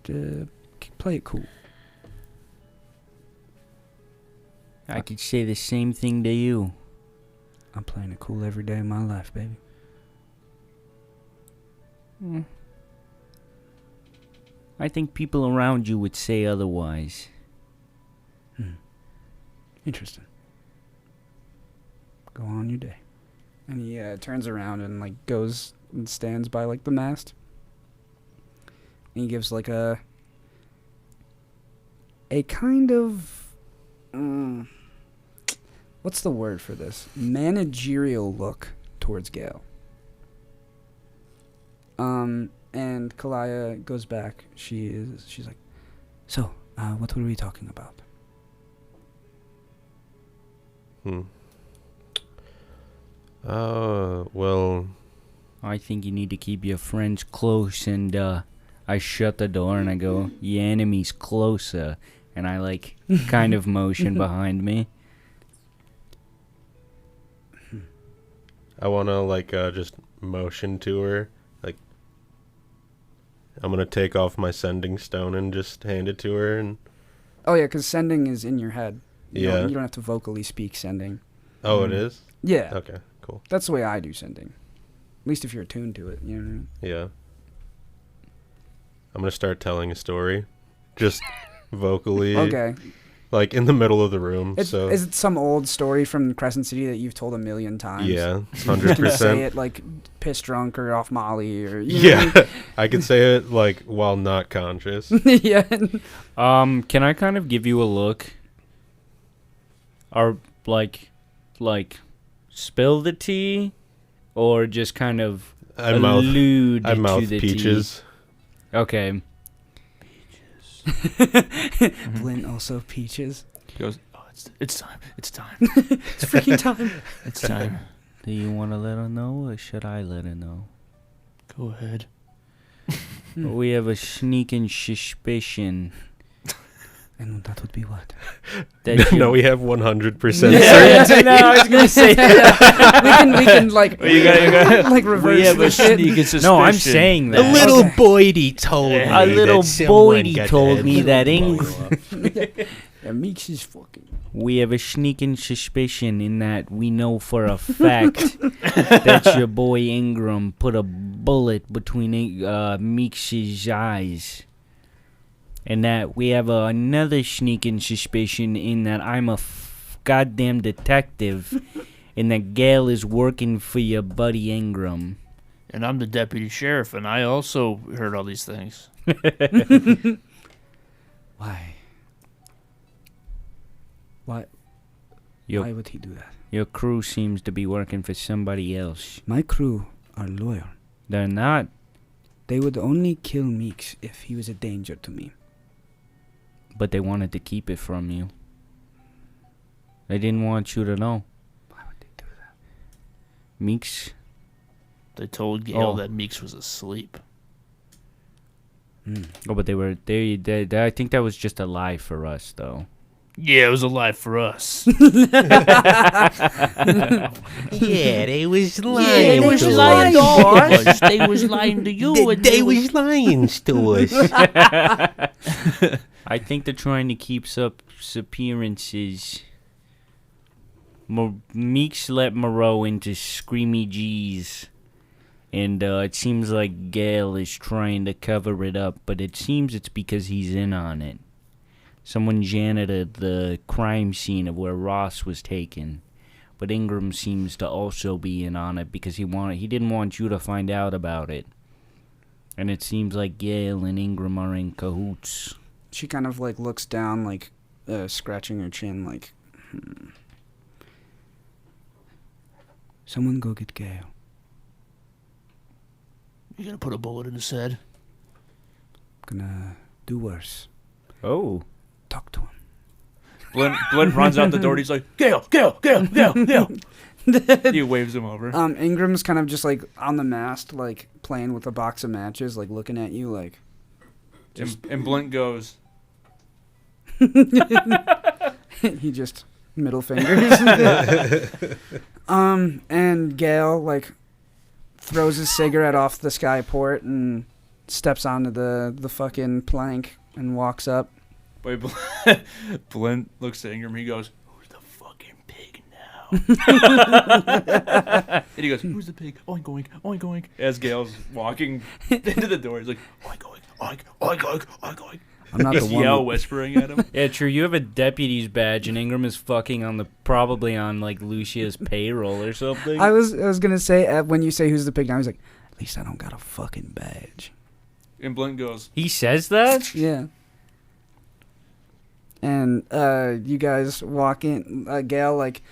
Play it cool. I could say the same thing to you. I'm playing it cool every day of my life, baby. I think people around you would say otherwise. Interesting. Go on your day. And he turns around and like goes and stands by like the mast. And he gives like a kind of what's the word for this? Managerial look towards Gale. And Kalaya goes back. She's like, so, what were we talking about? Well, I think you need to keep your friends close, and I shut the door and I go, your enemy's closer, and I like kind of motion behind me. I want to like just motion to her. Like, I'm going to take off my sending stone and just hand it to her. And Oh yeah, because sending is in your head. You Yeah. you don't have to vocally speak sending. Oh, it is? Yeah, Okay, cool. that's the way I do sending. At least if you're attuned to it, you know what I mean? Yeah. I'm going to start telling a story. Just vocally. Okay. Like in the middle of the room. Is it some old story from Crescent City that you've told a million times? Yeah, You can say 100%. it like pissed drunk or off Molly or you know Yeah, I could say it like while not conscious. what I mean? Yeah. Can I kind of give you a look? Or like spill the tea, or just kind of allude I mouth to the peaches. tea? Okay. Blint also peaches. He goes, oh, it's time. It's time. It's freaking time. It's time. Do you want to let her know, or should I let her know? Go ahead. We have a sneaking suspicion And that would be what? that No, we have 100% Yeah, certainty. no, I was gonna say we can like You gotta like reverse we have a the shit. sneaking suspicion. No, I'm saying A that. little Okay. Boydie told me. A little that someone Boydie got told that me little that blow up. Yeah, Meeks is fucking. We have a sneaking suspicion in that we know for a fact that your boy Ingram put a bullet between Meeks' eyes. And that we have another sneaking suspicion in that I'm a goddamn detective and that Gail is working for your buddy Ingram. And I'm the deputy sheriff, and I also heard all these things. Why? Why Your, would he do that? your crew seems to be working for somebody else. My crew are loyal. They're not. They would only kill Meeks if he was a danger to me. But they wanted to keep it from you. They didn't want you to know. Why would they do that? Meeks. They told Gail Oh. that Meeks was asleep. Oh, but they I think that was just a lie for us, though. Yeah, it was a lie for us. Yeah, they was lying. They was to lying us. to us. They was lying to you. They was lying to us. I think they're trying to keep up appearances. Meeks let Moreau into Screamy G's. And it seems like Gale is trying to cover it up, but it seems it's because he's in on it. Someone janited the crime scene of where Ross was taken. But Ingram seems to also be in on it because he didn't want you to find out about it. And it seems like Gale and Ingram are in cahoots. She kind of like looks down like scratching her chin like, Someone go get Gale. You gonna put a bullet in his head? Gonna do worse. Oh. Talk to him. Blint runs out the door and he's like, Gale. He waves him over. Ingram's kind of just like on the mast, like playing with a box of matches, like looking at you like. And Blint goes. He just middle fingers. And Gale like throws his cigarette off the skyport and steps onto the fucking plank and walks up. Wait, Blint looks at Ingram. He goes, "Who's the fucking pig now?" And he goes, "Who's the pig? Oink oink oink oink." As Gale's walking into the door, he's like, "Oink oink oink oink oink oink oink." I'm not the one. Yell whispering at him. Yeah, true. You have a deputy's badge, and Ingram is fucking on probably on like Lucia's payroll or something. I was gonna say when you say who's the pig now, he's like, at least I don't got a fucking badge. And Blint goes, He says that? Yeah. And you guys walk in. Gale like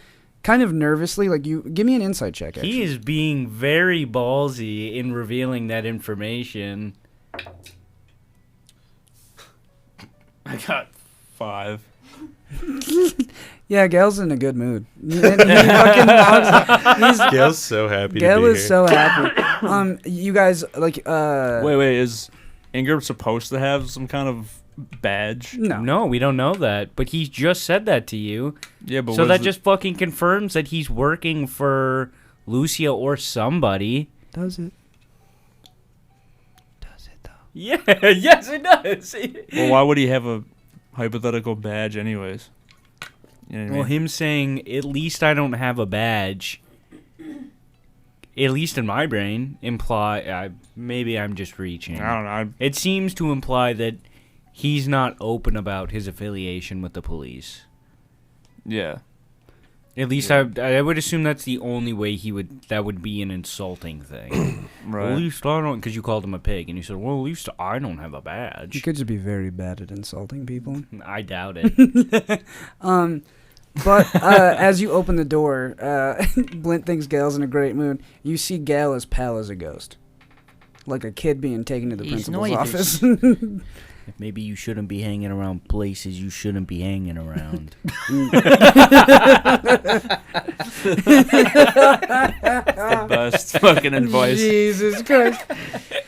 kind of nervously, like you give me an insight check. Actually. He is being very ballsy in revealing that information. I got 5. Yeah, Gale's in a good mood. And he fucking walks, Gail's so happy Gale to be is here. so happy. You guys like Wait, is Ingram supposed to have some kind of badge? No, we don't know that. But he just said that to you. Yeah, but so that just fucking confirms that he's working for Lucia or somebody. Does it though? Yeah, yes it does. Well, why would he have a hypothetical badge anyways? You know what I Well, mean? him saying, at least I don't have a badge, at least in my brain, maybe I'm just reaching. I don't know. It seems to imply that he's not open about his affiliation with the police. Yeah. At least I would assume that's the only way that would be an insulting thing. Right. Well, at least I don't, because you called him a pig, and you said, well, at least I don't have a badge. You could just be very bad at insulting people. I doubt it. But as you open the door, Blint thinks Gale's in a great mood. You see Gale as pale as a ghost. Like a kid being taken to the He's principal's nervous. office. Maybe you shouldn't be hanging around places you shouldn't be hanging around. The best fucking advice. Jesus Christ.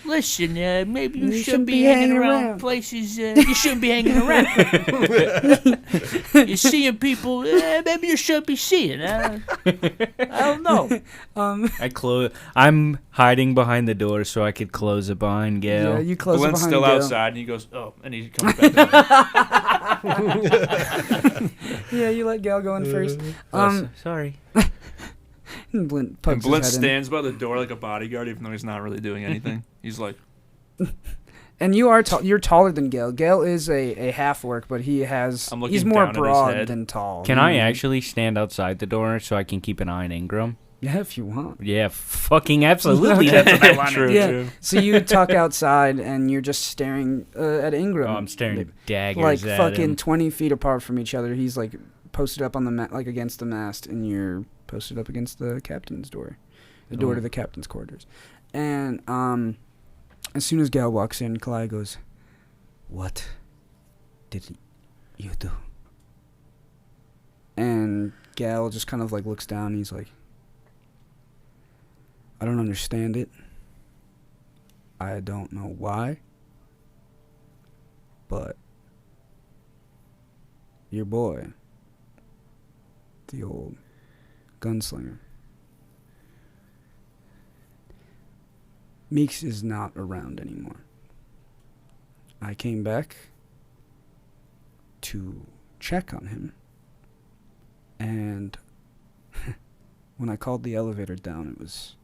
Listen, maybe you You shouldn't be hanging around places you shouldn't be hanging around. You're seeing people maybe you should be seeing. I don't know. I'm hiding behind the door so I could close it behind Gale. Yeah, you close it Blint's behind still Gale. outside, and he goes, "Oh," and he comes back. Yeah, you let Gale go in first. Sorry. Blint pokes And Blint his head in. stands by the door like a bodyguard, even though he's not really doing anything. He's like, And you are you're taller than Gale. Gale is a half work, but he's I'm looking more down at his broad head. than tall. Can I actually stand outside the door so I can keep an eye on Ingram? Yeah, if you want. Yeah, fucking absolutely. That's what I want to True, do. Yeah. true. So you tuck outside and you're just staring at Ingram. Oh, I'm staring daggers like at fucking him. 20 feet apart from each other. He's like posted up on the like against the mast, and you're posted up against the captain's door, the door to the captain's quarters. And as soon as Gale walks in, Kalai goes, "What did you do?" And Gale just kind of like looks down. And he's like, "I don't understand it. I don't know why. But your boy, the old gunslinger, Meeks is not around anymore. I came back to check on him, and when I called the elevator down, it was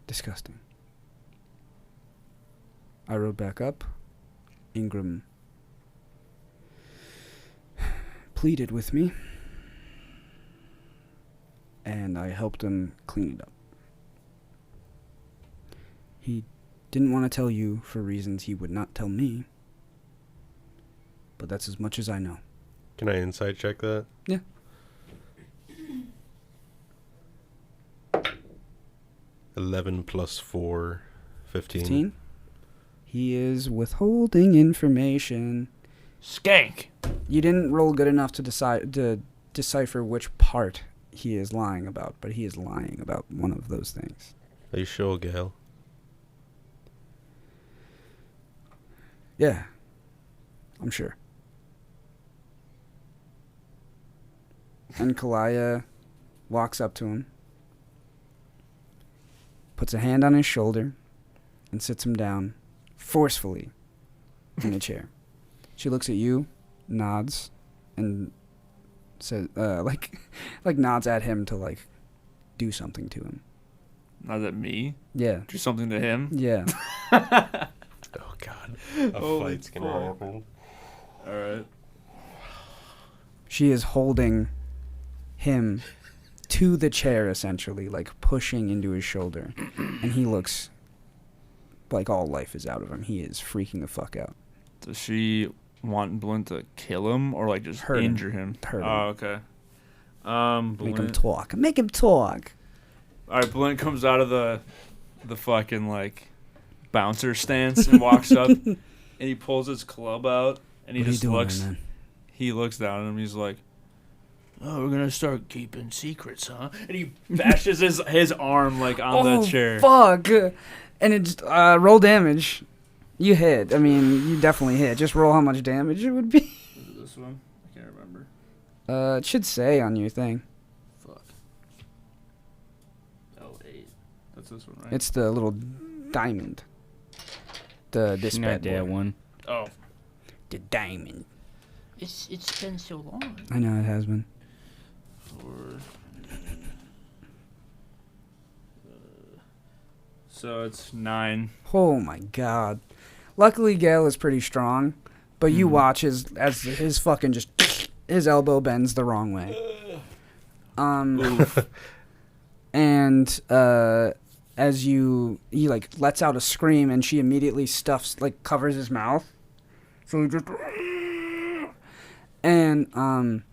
disgusting. I rode back up. Ingram pleaded with me, and I helped him clean it up. He didn't want to tell you for reasons he would not tell me, but that's as much as I know. Can I insight check that? Yeah. 11 plus 4, 15. 15? He is withholding information. Skank. You didn't roll good enough to decipher which part he is lying about, but he is lying about one of those things. Are you sure, Gale? Yeah. I'm sure. And Kalaya walks up to him, puts a hand on his shoulder, and sits him down forcefully in a chair. She looks at you, nods, and says, like nods at him to, like, do something to him. Not at me. Yeah. Do something to him. Yeah. Oh, God. A Holy fight's going to fuck. happen. All right. She is holding him to the chair, essentially, like pushing into his shoulder. And he looks like all life is out of him. He is freaking the fuck out. Does she want Blint to kill him or like just Hurt him. injure him? Hurt him. Oh, okay. Make him Blint. talk. Make him talk. All right, Blint comes out of the fucking like bouncer stance and walks up and he pulls his club out and he What are you just doing, looks. man? He looks down at him. He's like, "Oh, we're gonna start keeping secrets, huh?" And he bashes his arm like on the chair. Fuck. And it just, roll damage. You hit. I mean, you definitely hit. Just roll how much damage it would be. Is it this one? I can't remember. It should say on your thing. Fuck. Oh, 8. That's this one, right? It's the little diamond. The this Not bad that boy. one. Oh. The diamond. It's been so long. I know it has been. 4. So it's 9. Oh my god. Luckily, Gale is pretty strong, but you watch as his fucking just his elbow bends the wrong way. And as he like lets out a scream, and she immediately covers his mouth. So he just and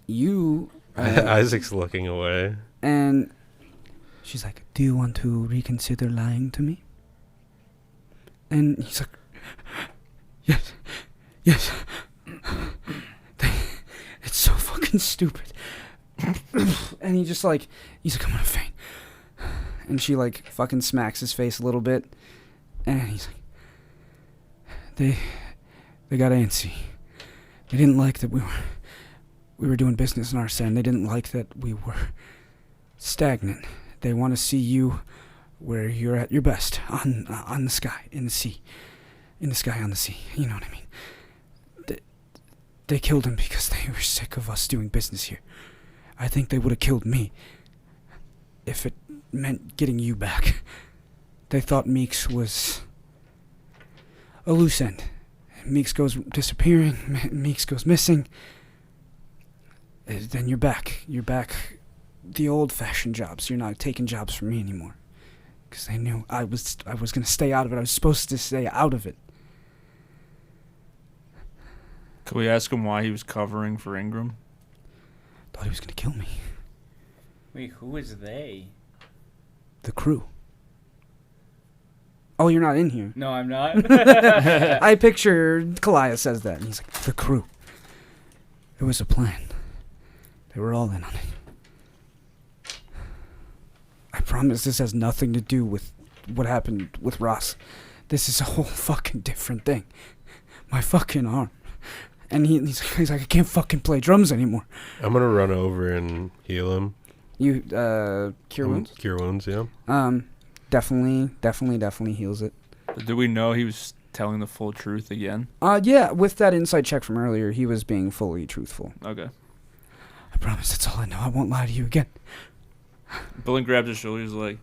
you Isaac's looking away. and she's like, "Do you want to reconsider lying to me?" And he's like, yes. It's so fucking stupid. And he's like, I'm gonna faint. And she like fucking smacks his face a little bit. And he's like, they got antsy. They didn't like that we were doing business in Arsene. They didn't like that we were stagnant. They want to see you where you're at your best, on the sky, in the sea. In the sky, on the sea. You know what I mean? They killed him because they were sick of us doing business here. I think they would have killed me if it meant getting you back. They thought Meeks was a loose end. Meeks goes disappearing, Meeks goes missing. Then you're back. You're back the old-fashioned jobs. You're not taking jobs from me anymore. Because they knew I was going to stay out of it. I was supposed to stay out of it. Could we ask him why he was covering for Ingram? Thought he was going to kill me. Wait, who is they? The crew. Oh, you're not in here. No, I'm not. I picture Kalaya says that, and he's like, the crew. It was a plan. They were all in on it. I promise this has nothing to do with what happened with Ross. This is a whole fucking different thing. My fucking arm. And he's like, I can't fucking play drums anymore. I'm going to run over and heal him. You, cure wounds? Cure wounds, yeah. Definitely heals it. But did we know he was telling the full truth again? Yeah, with that insight check from earlier, he was being fully truthful. Okay. I promise that's all I know. I won't lie to you again. Blink grabbed his shoulder. He's like,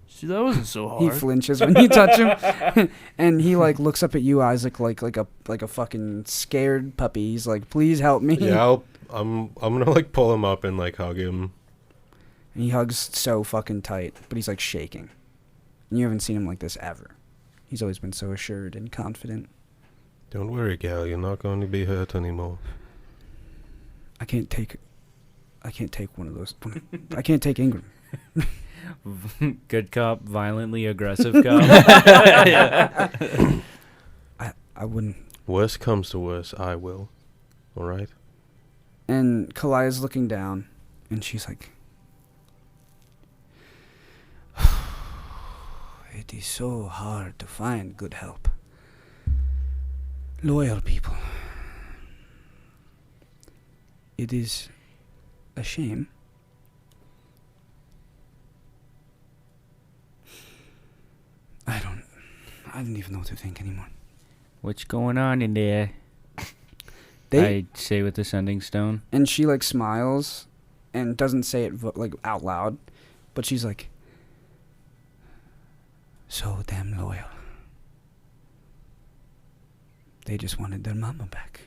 "See, that wasn't so hard." He flinches when you touch him, and he like looks up at you, Isaac, like a fucking scared puppy. He's like, "Please help me." Yeah, I'm gonna like pull him up and like hug him. And he hugs so fucking tight, but he's like shaking. And you haven't seen him like this ever. He's always been so assured and confident. Don't worry, Gal. You're not going to be hurt anymore. I can't take one of those. I can't take Ingram. Good cop, violently aggressive cop. I wouldn't. Worst comes to worst, I will. All right? And Kalaya's looking down, and she's like, it is so hard to find good help. Loyal people. It is a shame. I don't even know what to think anymore. What's going on in there? They I say with the sending stone. and she like smiles and doesn't say it like out loud, but she's like, so damn loyal. They just wanted their mama back.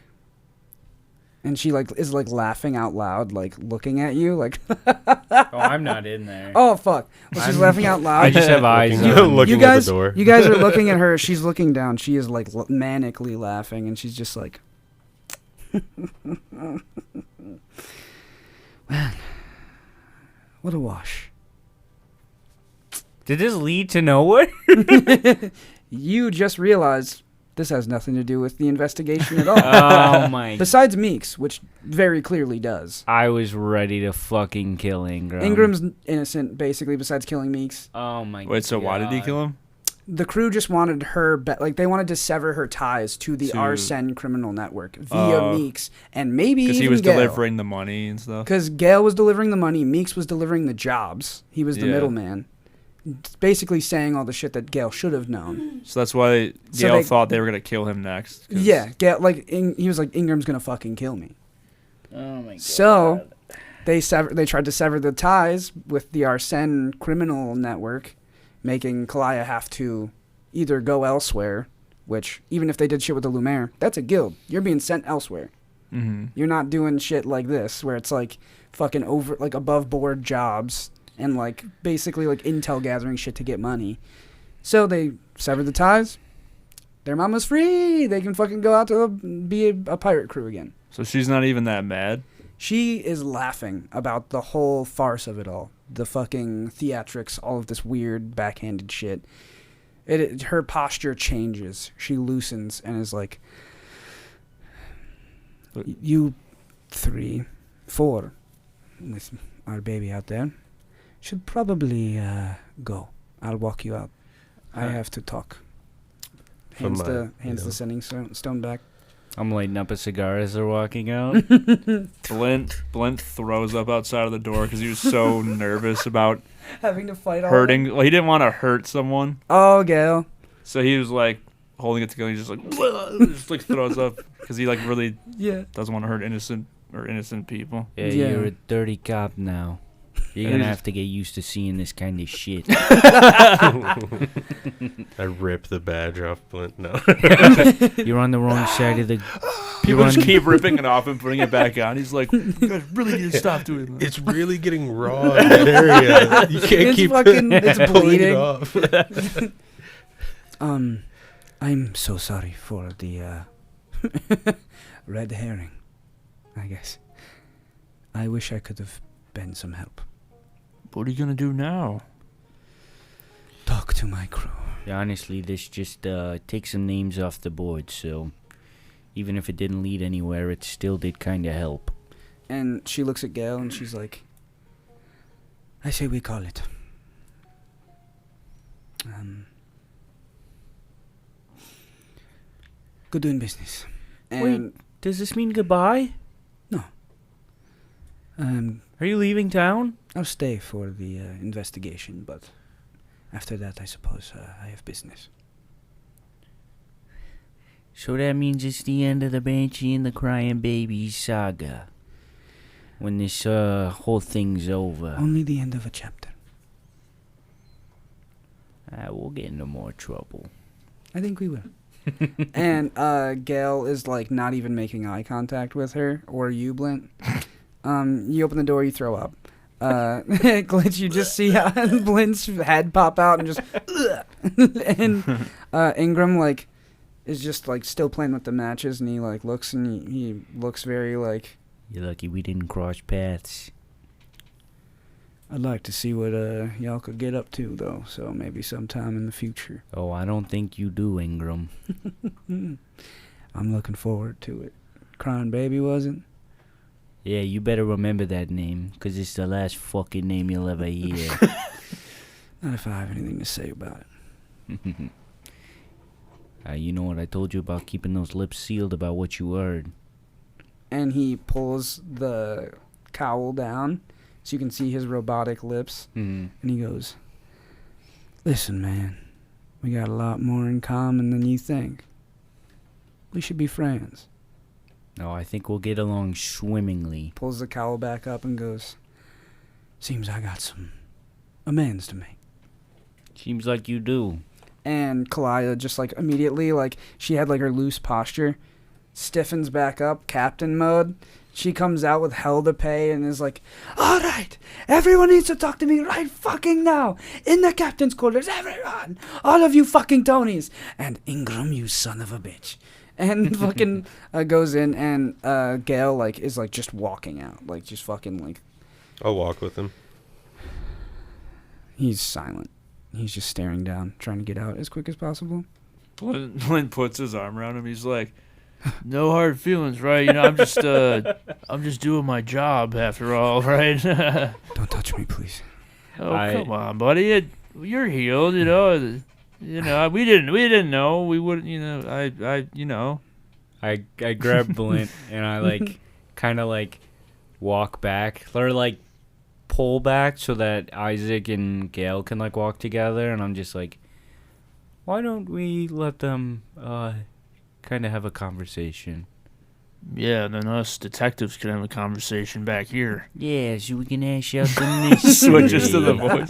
And she like is like laughing out loud, like looking at you, like. Oh, I'm not in there. Oh fuck! Well, she's laughing out loud. I just have eyes. Looking at the door. You guys are looking at her. She's looking down. She is like manically laughing, and she's just like. Well, what a wash. Did this lead to nowhere? You just realized this has nothing to do with the investigation at all. Oh my. Besides Meeks, which very clearly does. I was ready to fucking kill Ingram. Ingram's innocent, basically, besides killing Meeks. Oh my god. Wait, so why did he kill him? The crew just wanted her, they wanted to sever her ties to the Arsene criminal network via Meeks, and maybe Because even he was Gale. delivering the money and stuff. Because Gale was delivering the money, Meeks was delivering the jobs. He was the middleman. Basically saying all the shit that Gale should have known. So that's why Gale thought they were going to kill him next. Yeah, Gale, he was like, Ingram's going to fucking kill me. Oh my god. So they tried to sever the ties with the Arsene criminal network, making Kalaya have to either go elsewhere, which, even if they did shit with the Lumiere, that's a guild. You're being sent elsewhere. Mm-hmm. You're not doing shit like this, where it's like fucking above board jobs and like basically like intel gathering shit to get money. So they severed the ties. Their mama's free. They can fucking go out to be a pirate crew again. So she's not even that mad? She is laughing about the whole farce of it all. The fucking theatrics, all of this weird backhanded shit. Her posture changes. She loosens and is like, you 3, 4, with our baby out there, should probably go. I'll walk you out. I have to talk. Hands the sending stone back. I'm lighting up a cigar as they're walking out. Blint throws up outside of the door because he was so nervous about having to fight all hurting. Well, he didn't want to hurt someone. Oh, Gale. So he was like holding it together. He's just like, just like throws up because he like really doesn't want to hurt innocent people. Yeah, you're a dirty cop now. You're gonna have to get used to seeing this kind of shit. I rip the badge off Blint. No. You're on the wrong side of the... People just keep ripping it off and putting it back on. He's like, you guys really need to stop doing that. It's really getting raw in that area. You can't keep it's pulling bleeding. it off. I'm so sorry for the red herring, I guess. I wish I could have been some help. What are you gonna do now? Talk to my crew. Yeah, honestly, this just takes some names off the board, so even if it didn't lead anywhere, it still did kind of help. And she looks at Gale and she's like, I say we call it. Good doing business. And Wait, does this mean goodbye? No. Are you leaving town? I'll stay for the investigation, but after that, I suppose I have business. So that means it's the end of the Banshee and the Crying Babies saga. When this whole thing's over. Only the end of a chapter. We'll get into more trouble. I think we will. And Gale is like not even making eye contact with her or you, Blint. You open the door, you throw up. Glitch, you just see Blint's head pop out and just and Ingram like is just like still playing with the matches, and he like looks and he looks very like. You're lucky we didn't cross paths. I'd like to see what y'all could get up to though, so maybe sometime in the future. Oh, I don't think you do, Ingram. I'm looking forward to it. Crying Baby wasn't? Yeah, you better remember that name, 'cause it's the last fucking name you'll ever hear. Not if I have anything to say about it. You know what I told you about keeping those lips sealed about what you heard. And he pulls the cowl down so you can see his robotic lips. Mm-hmm. And he goes, listen, man, we got a lot more in common than you think. We should be friends. No, I think we'll get along swimmingly. Pulls the cowl back up and goes, seems I got some amends to make. Seems like you do. And Kalaya just like immediately, like she had like her loose posture, stiffens back up, captain mode. She comes out with hell to pay and is like, all right, everyone needs to talk to me right fucking now. In the captain's quarters, everyone. All of you fucking Tonys. And Ingram, you son of a bitch. And fucking goes in and Gale like is like just walking out. Like just fucking like. I'll walk with him. He's silent. He's just staring down, trying to get out as quick as possible. Blint puts his arm around him. He's like, no hard feelings, right? You know, I'm just doing my job after all, right? Don't touch me, please. Oh, come on, buddy. You're healed, you know. You know, we didn't know. We wouldn't, you know, I grab Blint and I like kind of like walk back or like pull back so that Isaac and Gale can like walk together, and I'm just like, why don't we let them kind of have a conversation? Yeah, then us detectives can have a conversation back here. Yeah, so we can hash out the mystery. Switches to the voice.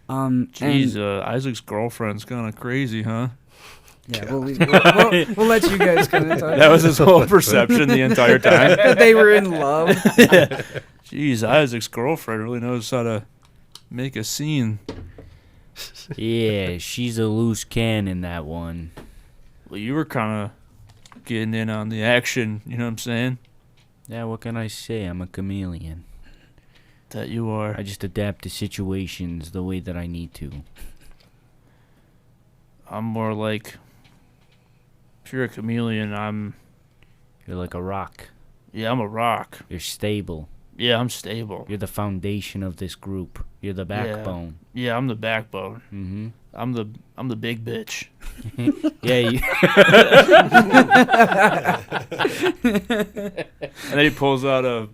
Jeez, Isaac's girlfriend's kind of crazy, huh? Yeah, we'll let you guys kind of talk. That was his whole perception the entire time. That they were in love. Yeah. Jeez, Isaac's girlfriend really knows how to make a scene. Yeah, she's a loose cannon, that one. Well, you were kind of getting in on the action, you know what I'm saying? Yeah, what can I say? I'm a chameleon. That you are. I just adapt to situations the way that I need to. I'm more like, if you're a chameleon, You're like a rock. Yeah, I'm a rock. You're stable. Yeah, I'm stable. You're the foundation of this group. You're the backbone. Yeah, I'm the backbone. Mm-hmm. I'm the big bitch. Yeah. You And then he pulls out a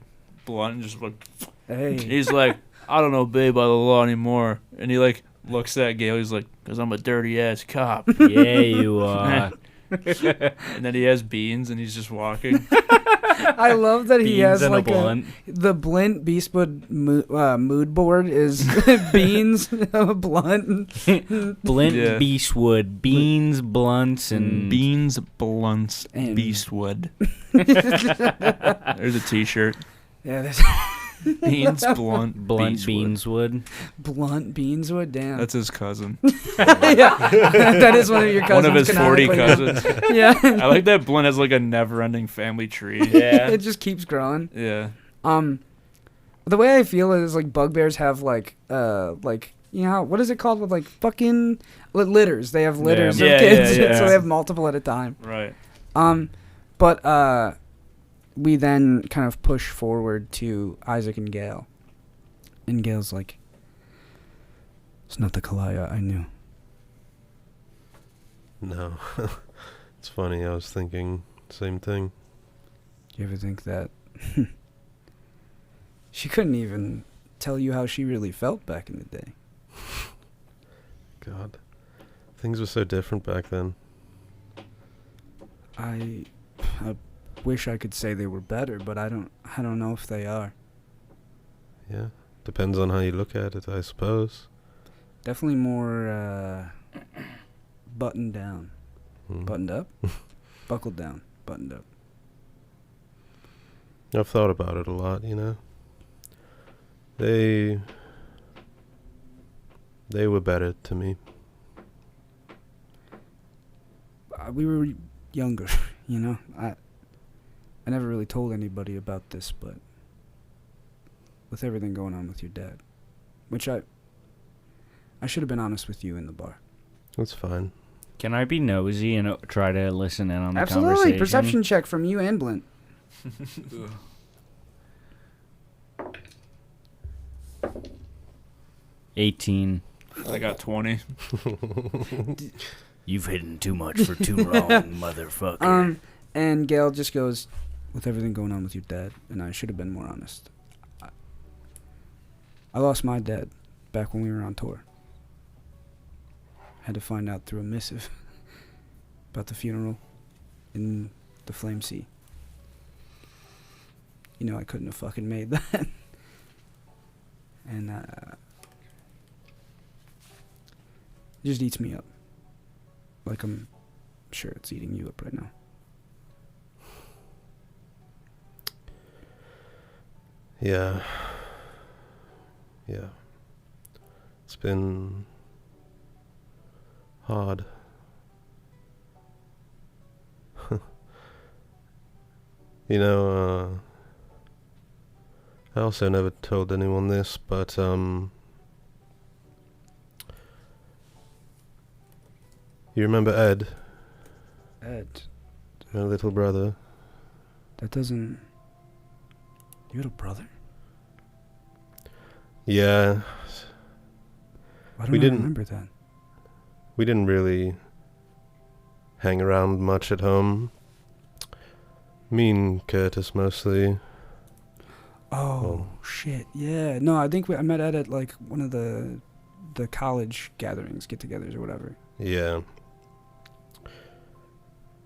blunt and just like, Hey. he's like, I don't obey by the law anymore. And he like looks at Gale. He's like, because I'm a dirty ass cop. Yeah, you are. And then he has beans and he's just walking. I love that he has and like a blunt. the Blint Beastwood mood board is beans, a blunt. Blint Yeah. Beastwood. Beans, blunts, and... Beans, blunts, And- Beastwood. There's a t-shirt. Yeah, there's Beans, blunt, Blunt Beastwood. Beanswood. blunt Beanswood. Damn. That's his cousin. Yeah, that is one of your cousins. One of his 40 canonically. cousins. Yeah. I like that Blunt has like a never-ending family tree. It just keeps growing. Yeah. The way I feel is like bugbears have like you know what is it called with like fucking litters? They have litters Yeah, of kids, yeah. so they have multiple at a time. Right. But we then kind of push forward to Isaac and Gale, and Gale's like, "It's not the Kalaya I knew." No. It's funny, I was thinking same thing. You ever think that she couldn't even tell you how she really felt back in the day? God. Things were so different back then. I wish I could say they were better, but I don't know if they are. Yeah. Depends on how you look at it, I suppose. Definitely more buttoned down. Mm. Buttoned up? Buckled down. Buttoned up. I've thought about it a lot, you know. They were better to me. we were younger, you know. I never really told anybody about this, but with everything going on with your dad, which I should have been honest with you in the bar. That's fine. Can I be nosy and try to listen in on the Absolutely, conversation? perception check from you and Blint. 18. I got 20. You've hidden too much for too long, motherfucker. And Gail just goes, with everything going on with your dad, and I should have been more honest. I lost my dad back when we were on tour. Had to find out through a missive about the funeral in the Flame Sea. You know, I couldn't have fucking made that. And it just eats me up. Like I'm sure it's eating you up right now. Yeah. Yeah. It's been hard. You know, I also never told anyone this, but you remember Ed, Ed, my little brother? that doesn't... You had a brother? Yeah, Why don't We I didn't- remember that? we didn't really hang around much at home. Me and Curtis mostly. Oh, shit, yeah. No, I think I met Ed at, like, one of the college gatherings, get-togethers or whatever. Yeah.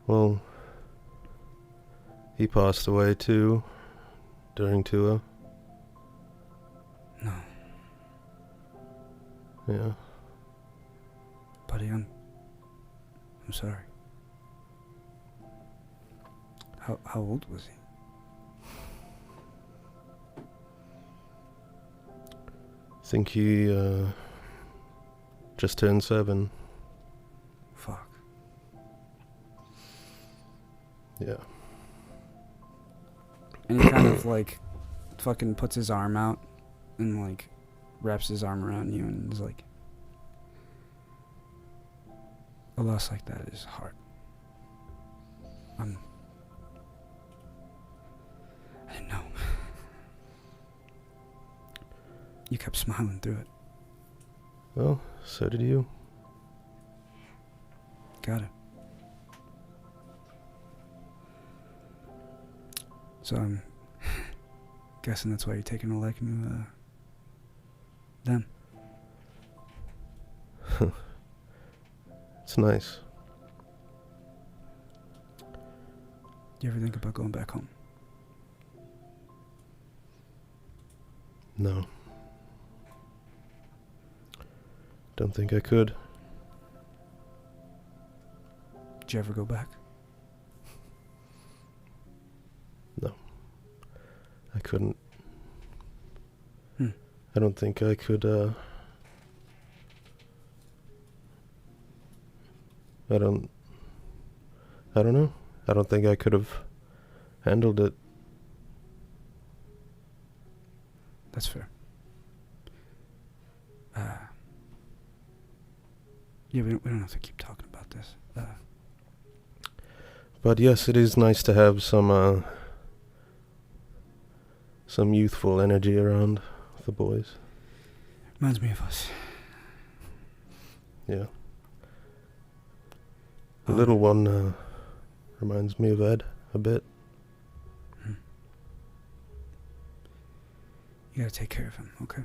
Well, he passed away too during tour. No, Yeah. buddy, I'm sorry. How old was he? I think he just turned 7. Fuck. Yeah. And he kind of, like, fucking puts his arm out and, like, wraps his arm around you and is like, a loss like that is hard. I didn't know. You kept smiling through it. Well, so did you. Got it. So I'm guessing that's why you're taking a liking to them. It's nice. Do you ever think about going back home? No. Don't think I could. Did you ever go back? I couldn't. Hmm. I don't think I could, I don't know. I don't think I could have handled it. That's fair. Yeah, we don't have to keep talking about this. But yes, it is nice to have some youthful energy around the boys. Reminds me of us. Yeah. The little one reminds me of Ed a bit. You gotta take care of him, okay?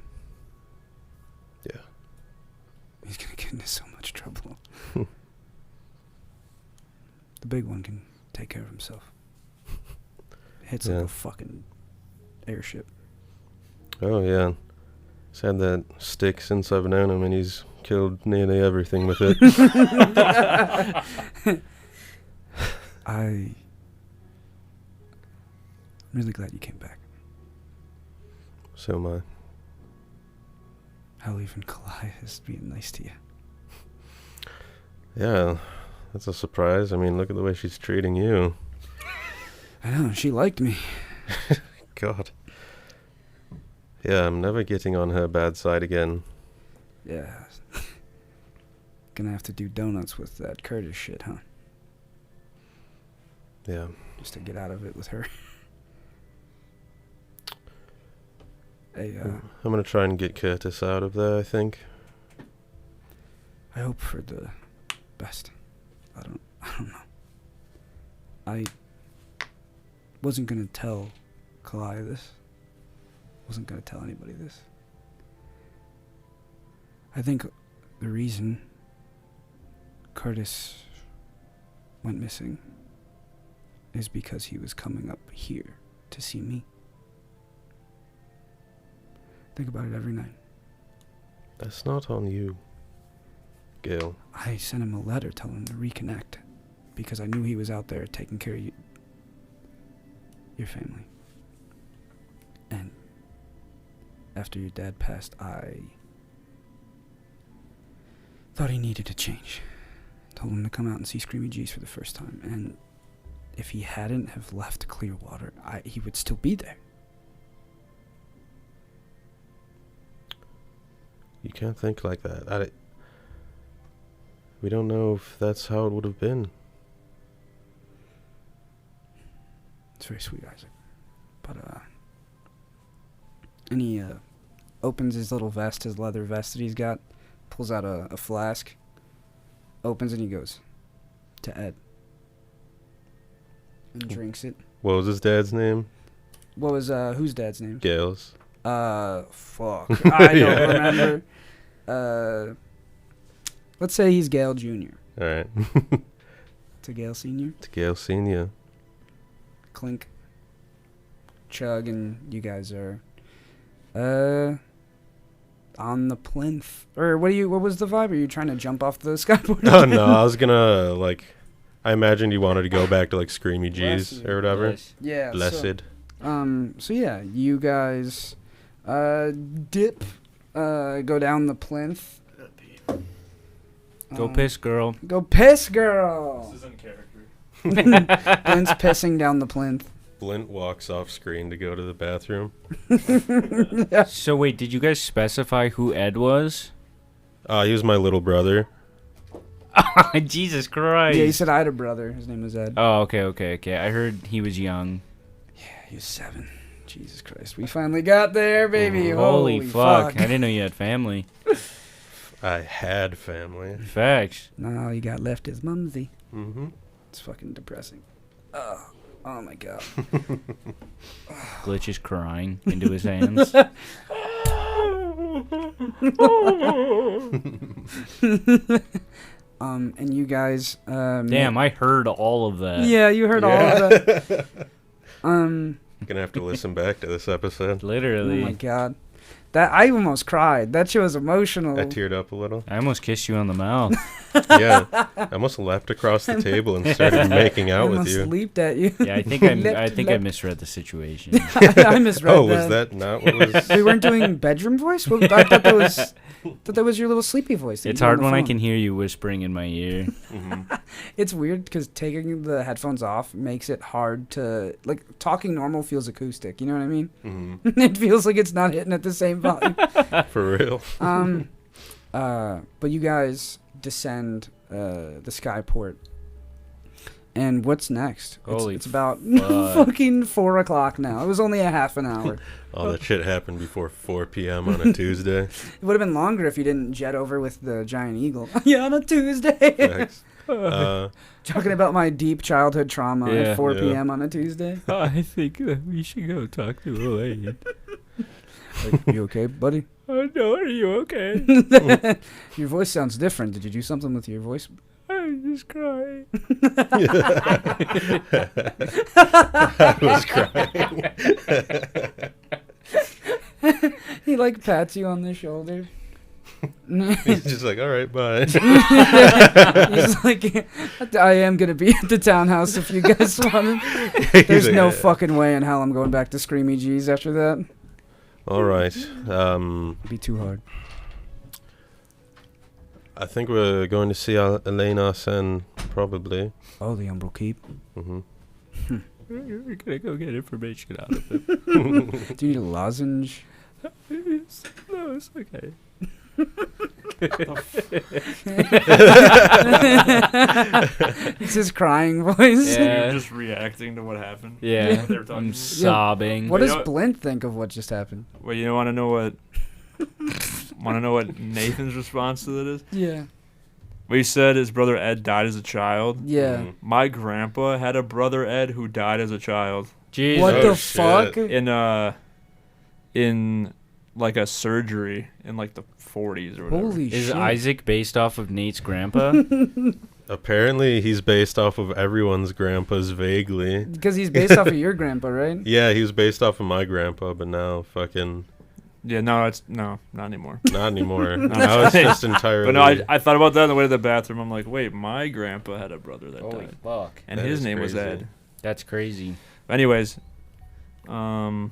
Yeah. He's gonna get into so much trouble. The big one can take care of himself. Hits like Yeah. a fucking airship. Oh yeah. He's had that stick since I've known him, and he's killed nearly everything with it. I'm really glad you came back. So am I. Hell, even Kalai is being nice to you. Yeah, That's a surprise. I mean, look at the way she's treating you. I know, she liked me. God. Yeah, I'm never getting on her bad side again. Yeah. Gonna have to do donuts with that Curtis shit, huh? Yeah. Just to get out of it with her. Hey, I'm gonna try and get Curtis out of there, I think. I hope for the best. I don't know. I wasn't gonna tell Kalai this. Wasn't gonna tell anybody this. I think the reason Curtis went missing is because he was coming up here to see me. Think about it every night. That's not on you, Gail. I sent him a letter telling him to reconnect because I knew he was out there taking care of your family. And after your dad passed, I thought he needed to change. Told him to come out and see Screamy G's for the first time. And if he hadn't have left Clearwater, he would still be there. You can't think like that. We don't know if that's how it would have been. It's very sweet, Isaac. But, and he, opens his little vest, his leather vest that he's got, pulls out a flask, opens and he goes to Ed. And drinks it. What was his dad's name? What was, whose dad's name? Gail's. Fuck. I don't remember. Let's say he's Gale Jr. Alright. To Gale Sr. To Gail Senior. Clink. Chug, and you guys are, on the plinth. Or what was the vibe? Are you trying to jump off the skyboard? Oh, no, I was gonna, I imagined you wanted to go back to, Screamy G's or whatever. Yes. Yeah. Blessed. So yeah, you guys, dip, go down the plinth. Go piss, girl. Go piss, girl. This is in character. Blint's pissing down the plinth. Blint walks off screen to go to the bathroom. So wait, did you guys specify who Ed was? He was my little brother. Jesus Christ. Yeah, he said I had a brother. His name was Ed. Oh, okay. I heard he was young. Yeah, he was 7. Jesus Christ. We finally got there, baby. Holy fuck. I didn't know you had family. I had family. Facts. No, all you got left is mumsy. Mm-hmm. It's fucking depressing. Oh my god. Glitch is crying into his hands. And you guys, Damn, I heard all of that. yeah, you heard all of that. Gonna have to listen back to this episode. Oh Literally. my god. That I almost cried. That shit was emotional. I teared up a little. I almost kissed you on the mouth. Yeah, I almost leapt across the table and started making I out with almost you. leaped at you. Yeah, I think I misread the situation. I misread Oh, that. was that not what was? We weren't doing bedroom voice? Well, I thought that was your little sleepy voice. that It's you do on hard the when I phone. can hear you whispering in my ear. Mm-hmm. It's weird because taking the headphones off makes it hard to, talking normal feels acoustic. You know what I mean? Mm-hmm. It feels like it's not hitting at the same volume. For real. But you guys descend the skyport. And what's next? Holy it's about fuck. fucking 4 o'clock now. It was only a half an hour. All that shit happened before 4 p.m. on a Tuesday. It would have been longer if you didn't jet over with the giant eagle. Yeah, on a Tuesday. Thanks. Talking about my deep childhood trauma Yeah. at 4 Yeah. p.m. on a Tuesday. I think we should go talk to Elaine. You okay, buddy? Oh, no, are you okay? Your voice sounds different. Did you do something with your voice? I'm just crying. I was crying. He pats you on the shoulder. He's just like, all right, bye. He's like, I am gonna be at the townhouse if you guys want it. There's like, no fucking way in hell I'm going back to Screamy G's after that. All right. It'd be too hard. I think we're going to see Elaine, Arsene, probably. Oh, the Umbral Keep. Hmm. We're gonna go get information out of it. Do you need a lozenge? No, it's okay. It's his crying voice. Yeah. You're just reacting to what happened. Yeah, They were talking. I'm sobbing. What Wait, does you know- Blint think of what just happened? Well, you want to know what Nathan's response to that is? Yeah. Well, he said his brother Ed died as a child. Yeah. My grandpa had a brother Ed who died as a child Jesus. What Oh, the shit. fuck? in like a surgery in like the 40s or whatever. Holy Is shit. Isaac based off of Nate's grandpa? Apparently, he's based off of everyone's grandpas vaguely. Because he's based off of your grandpa, right? Yeah, he was based off of my grandpa, but now fucking Yeah, no, not anymore. not anymore. No, Now it's just entirely. But no, I thought about that on the way to the bathroom. I'm like, wait, my grandpa had a brother that Holy died, fuck. and That his is name was crazy. Ed. That's crazy. Anyways, Blint.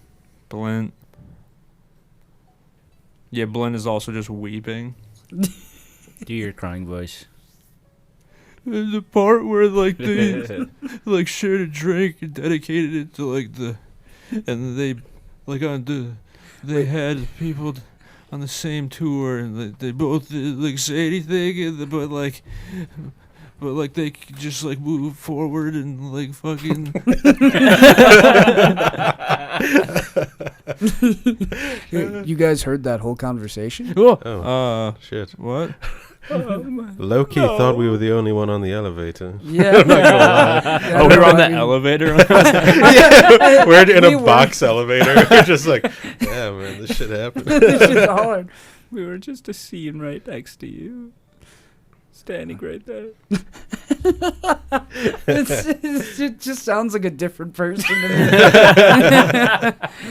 Yeah, Blint is also just weeping. Do your crying voice. The part where like they like shared a drink and dedicated it to like and they like they had people on the same tour and they both didn't like say anything but like they could just like move forward and like fucking You guys heard that whole conversation? Oh shit! what? Loki thought we were the only one on the elevator. Yeah. Yeah, Oh, we were on the I mean- elevator. We're in We a were. box elevator. We're just like, yeah, man, this shit happened. This shit's hard. We were just a scene right next to you. Standing right there. It just sounds like a different person to me.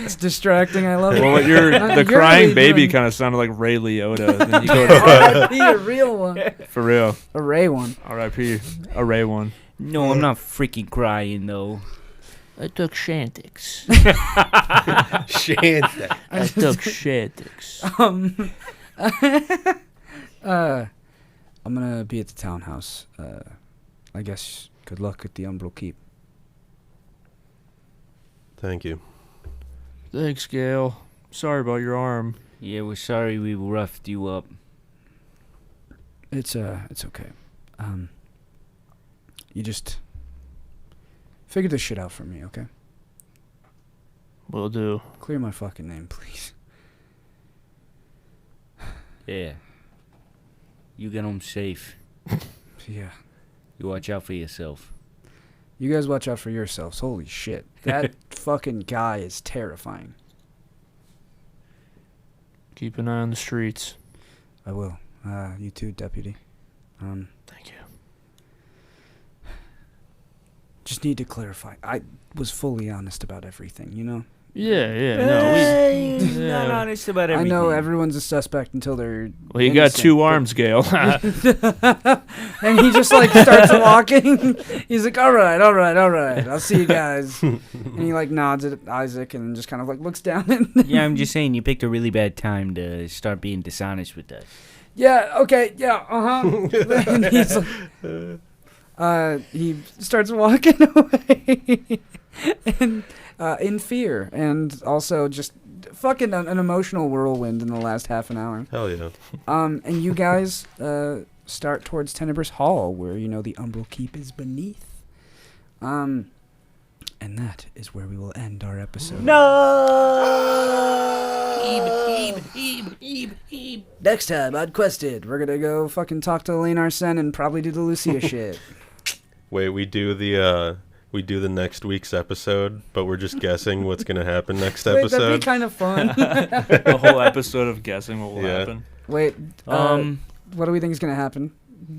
It's distracting. I love it. Well, the You're crying really baby doing- kind of sounded like Ray Liotta. Then you go to R.I.P. a real one. for real. A Ray one. R.I.P. a Ray one. No, I'm not freaking crying though. I took Shantix. Shit. I took Shantix. I'm gonna be at the townhouse. I guess good luck at the Umbral Keep. Thank you. Thanks, Gail. Sorry about your arm. Yeah, we're sorry we roughed you up. It's okay. You just figure this shit out for me, okay? Will do. Clear my fucking name, please. Yeah. You get home safe. Yeah. You watch out for yourself. You guys watch out for yourselves. Holy shit. That fucking guy is terrifying. Keep an eye on the streets. I will. You too, deputy. Thank you. Just need to clarify. I was fully honest about everything, you know? Yeah. He's not honest about everything. I know everyone's a suspect until they're Well, you got innocent, two but- arms, Gail. And he just like starts walking. He's like, all right. I'll see you guys. And he like nods at Isaac and just kind of like looks down. And Yeah, I'm just saying you picked a really bad time to start being dishonest with us. yeah, okay, yeah, And he's like, he starts walking away, and in fear, and also just fucking an emotional whirlwind in the last half an hour. Hell yeah. And you guys start towards Tenebrous Hall, where you know the Umbral Keep is beneath. And that is where we will end our episode. Next time on Quested, we're gonna go fucking talk to Elaine Arsene and probably do the Lucia shit. Wait, we do the next week's episode, but we're just guessing what's gonna happen next Wait, that'd episode. be kind of fun. The whole episode of guessing what will Yeah. happen. Wait, what do we think is gonna happen?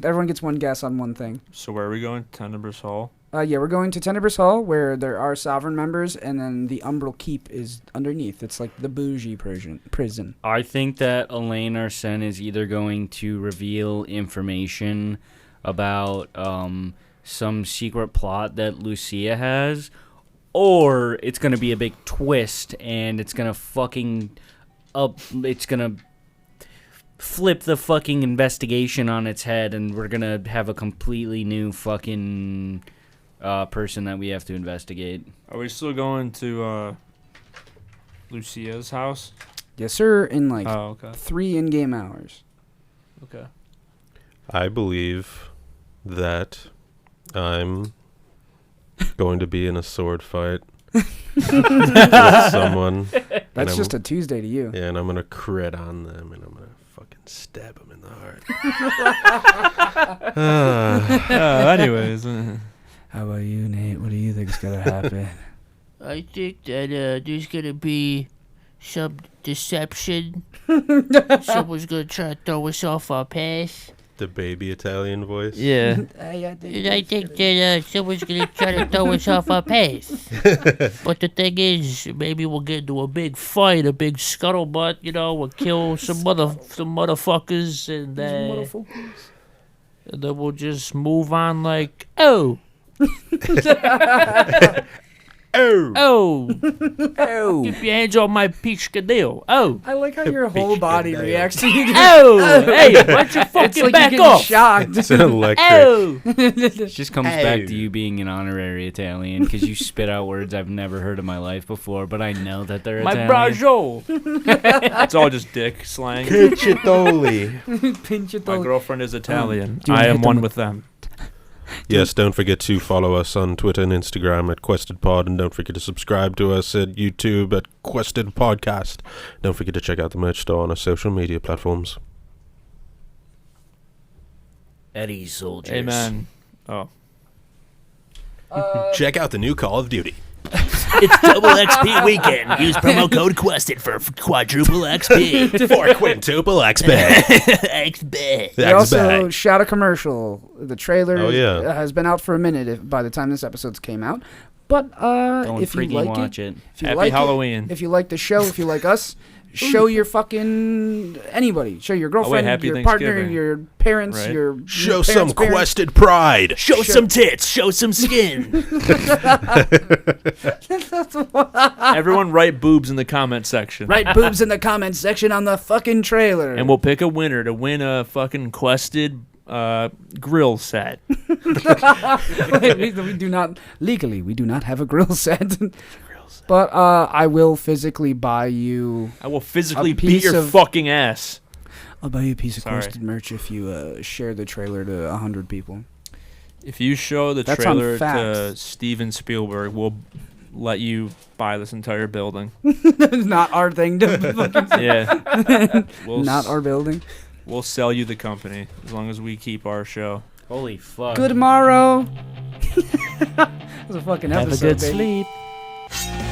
Everyone gets one guess on one thing. So where are we going? Tenebrous Hall? Yeah, we're going to Tenebrous Hall, where there are sovereign members, and then the Umbral Keep is underneath. It's like the bougie prison. I think that Elaine Arsene is either going to reveal information about some secret plot that Lucia has, or it's going to be a big twist and it's going to fucking up. It's going to flip the fucking investigation on its head, and we're gonna have a completely new fucking person that we have to investigate. Are we still going to Lucia's house? Yes, sir. In like Oh, okay. 3 in-game hours. Okay. I believe that I'm going to be in a sword fight with someone. That's just a Tuesday to you. Yeah, and I'm going to crit on them, and I'm going to fucking stab them in the heart. Anyways. How about you, Nate? What do you think's gonna happen? I think that there's gonna be some deception. Someone's gonna try to throw us off our path. The baby Italian voice. Yeah. I think that someone's gonna try to throw us off our path. But the thing is, maybe we'll get into a big fight, a big scuttlebutt. We'll kill some motherfuckers, and then we'll just move on. Like, oh. Oh. Keep your hands on my piscadillo. Oh. I like how your whole body reacts to you. Oh. Hey, why don't you fucking Like back you're off? shocked. It's electric. Oh. It just comes back to you being an honorary Italian because you spit out words I've never heard in my life before, but I know that they're My Italian. brajo. It's all just dick slang. Piccatoli. My girlfriend is Italian. do you wanna I am hit one them with them. Yes, don't forget to follow us on Twitter and Instagram at QuestedPod, and don't forget to subscribe to us at YouTube at Quested Podcast. Don't forget to check out the merch store on our social media platforms. Eddie soldiers. Amen. Oh. Check out the new Call of Duty. It's double XP weekend. Use promo code Quested for quadruple XP. For quintuple XP. XP. We also shot a commercial. The trailer has been out for a minute by the time this episode's came out. But Don't if you freaking like watch it, it. if you Happy like Halloween. if you like the show, if you like us, show your fucking anybody. Show your girlfriend, happy your partner, Thanksgiving. your parents, Right. your Show parents' some parents. Quested pride. Show some tits. Show some skin. Everyone write boobs in the comment section. Write boobs in the comments section on the fucking trailer. And we'll pick a winner to win a fucking Quested grill set. we do not legally. We do not have a grill set. But I will physically buy you. I will physically A beat piece your of- fucking ass. I'll buy you a piece of Sorry. Quested merch if you share the trailer to 100 people. If you show the That's on trailer to facts. Steven Spielberg, we'll let you buy this entire building. Not our thing to fucking. Yeah. Not our building. We'll sell you the company as long as we keep our show. Holy fuck. Good morrow. That was a fucking episode. Have a good baby. sleep.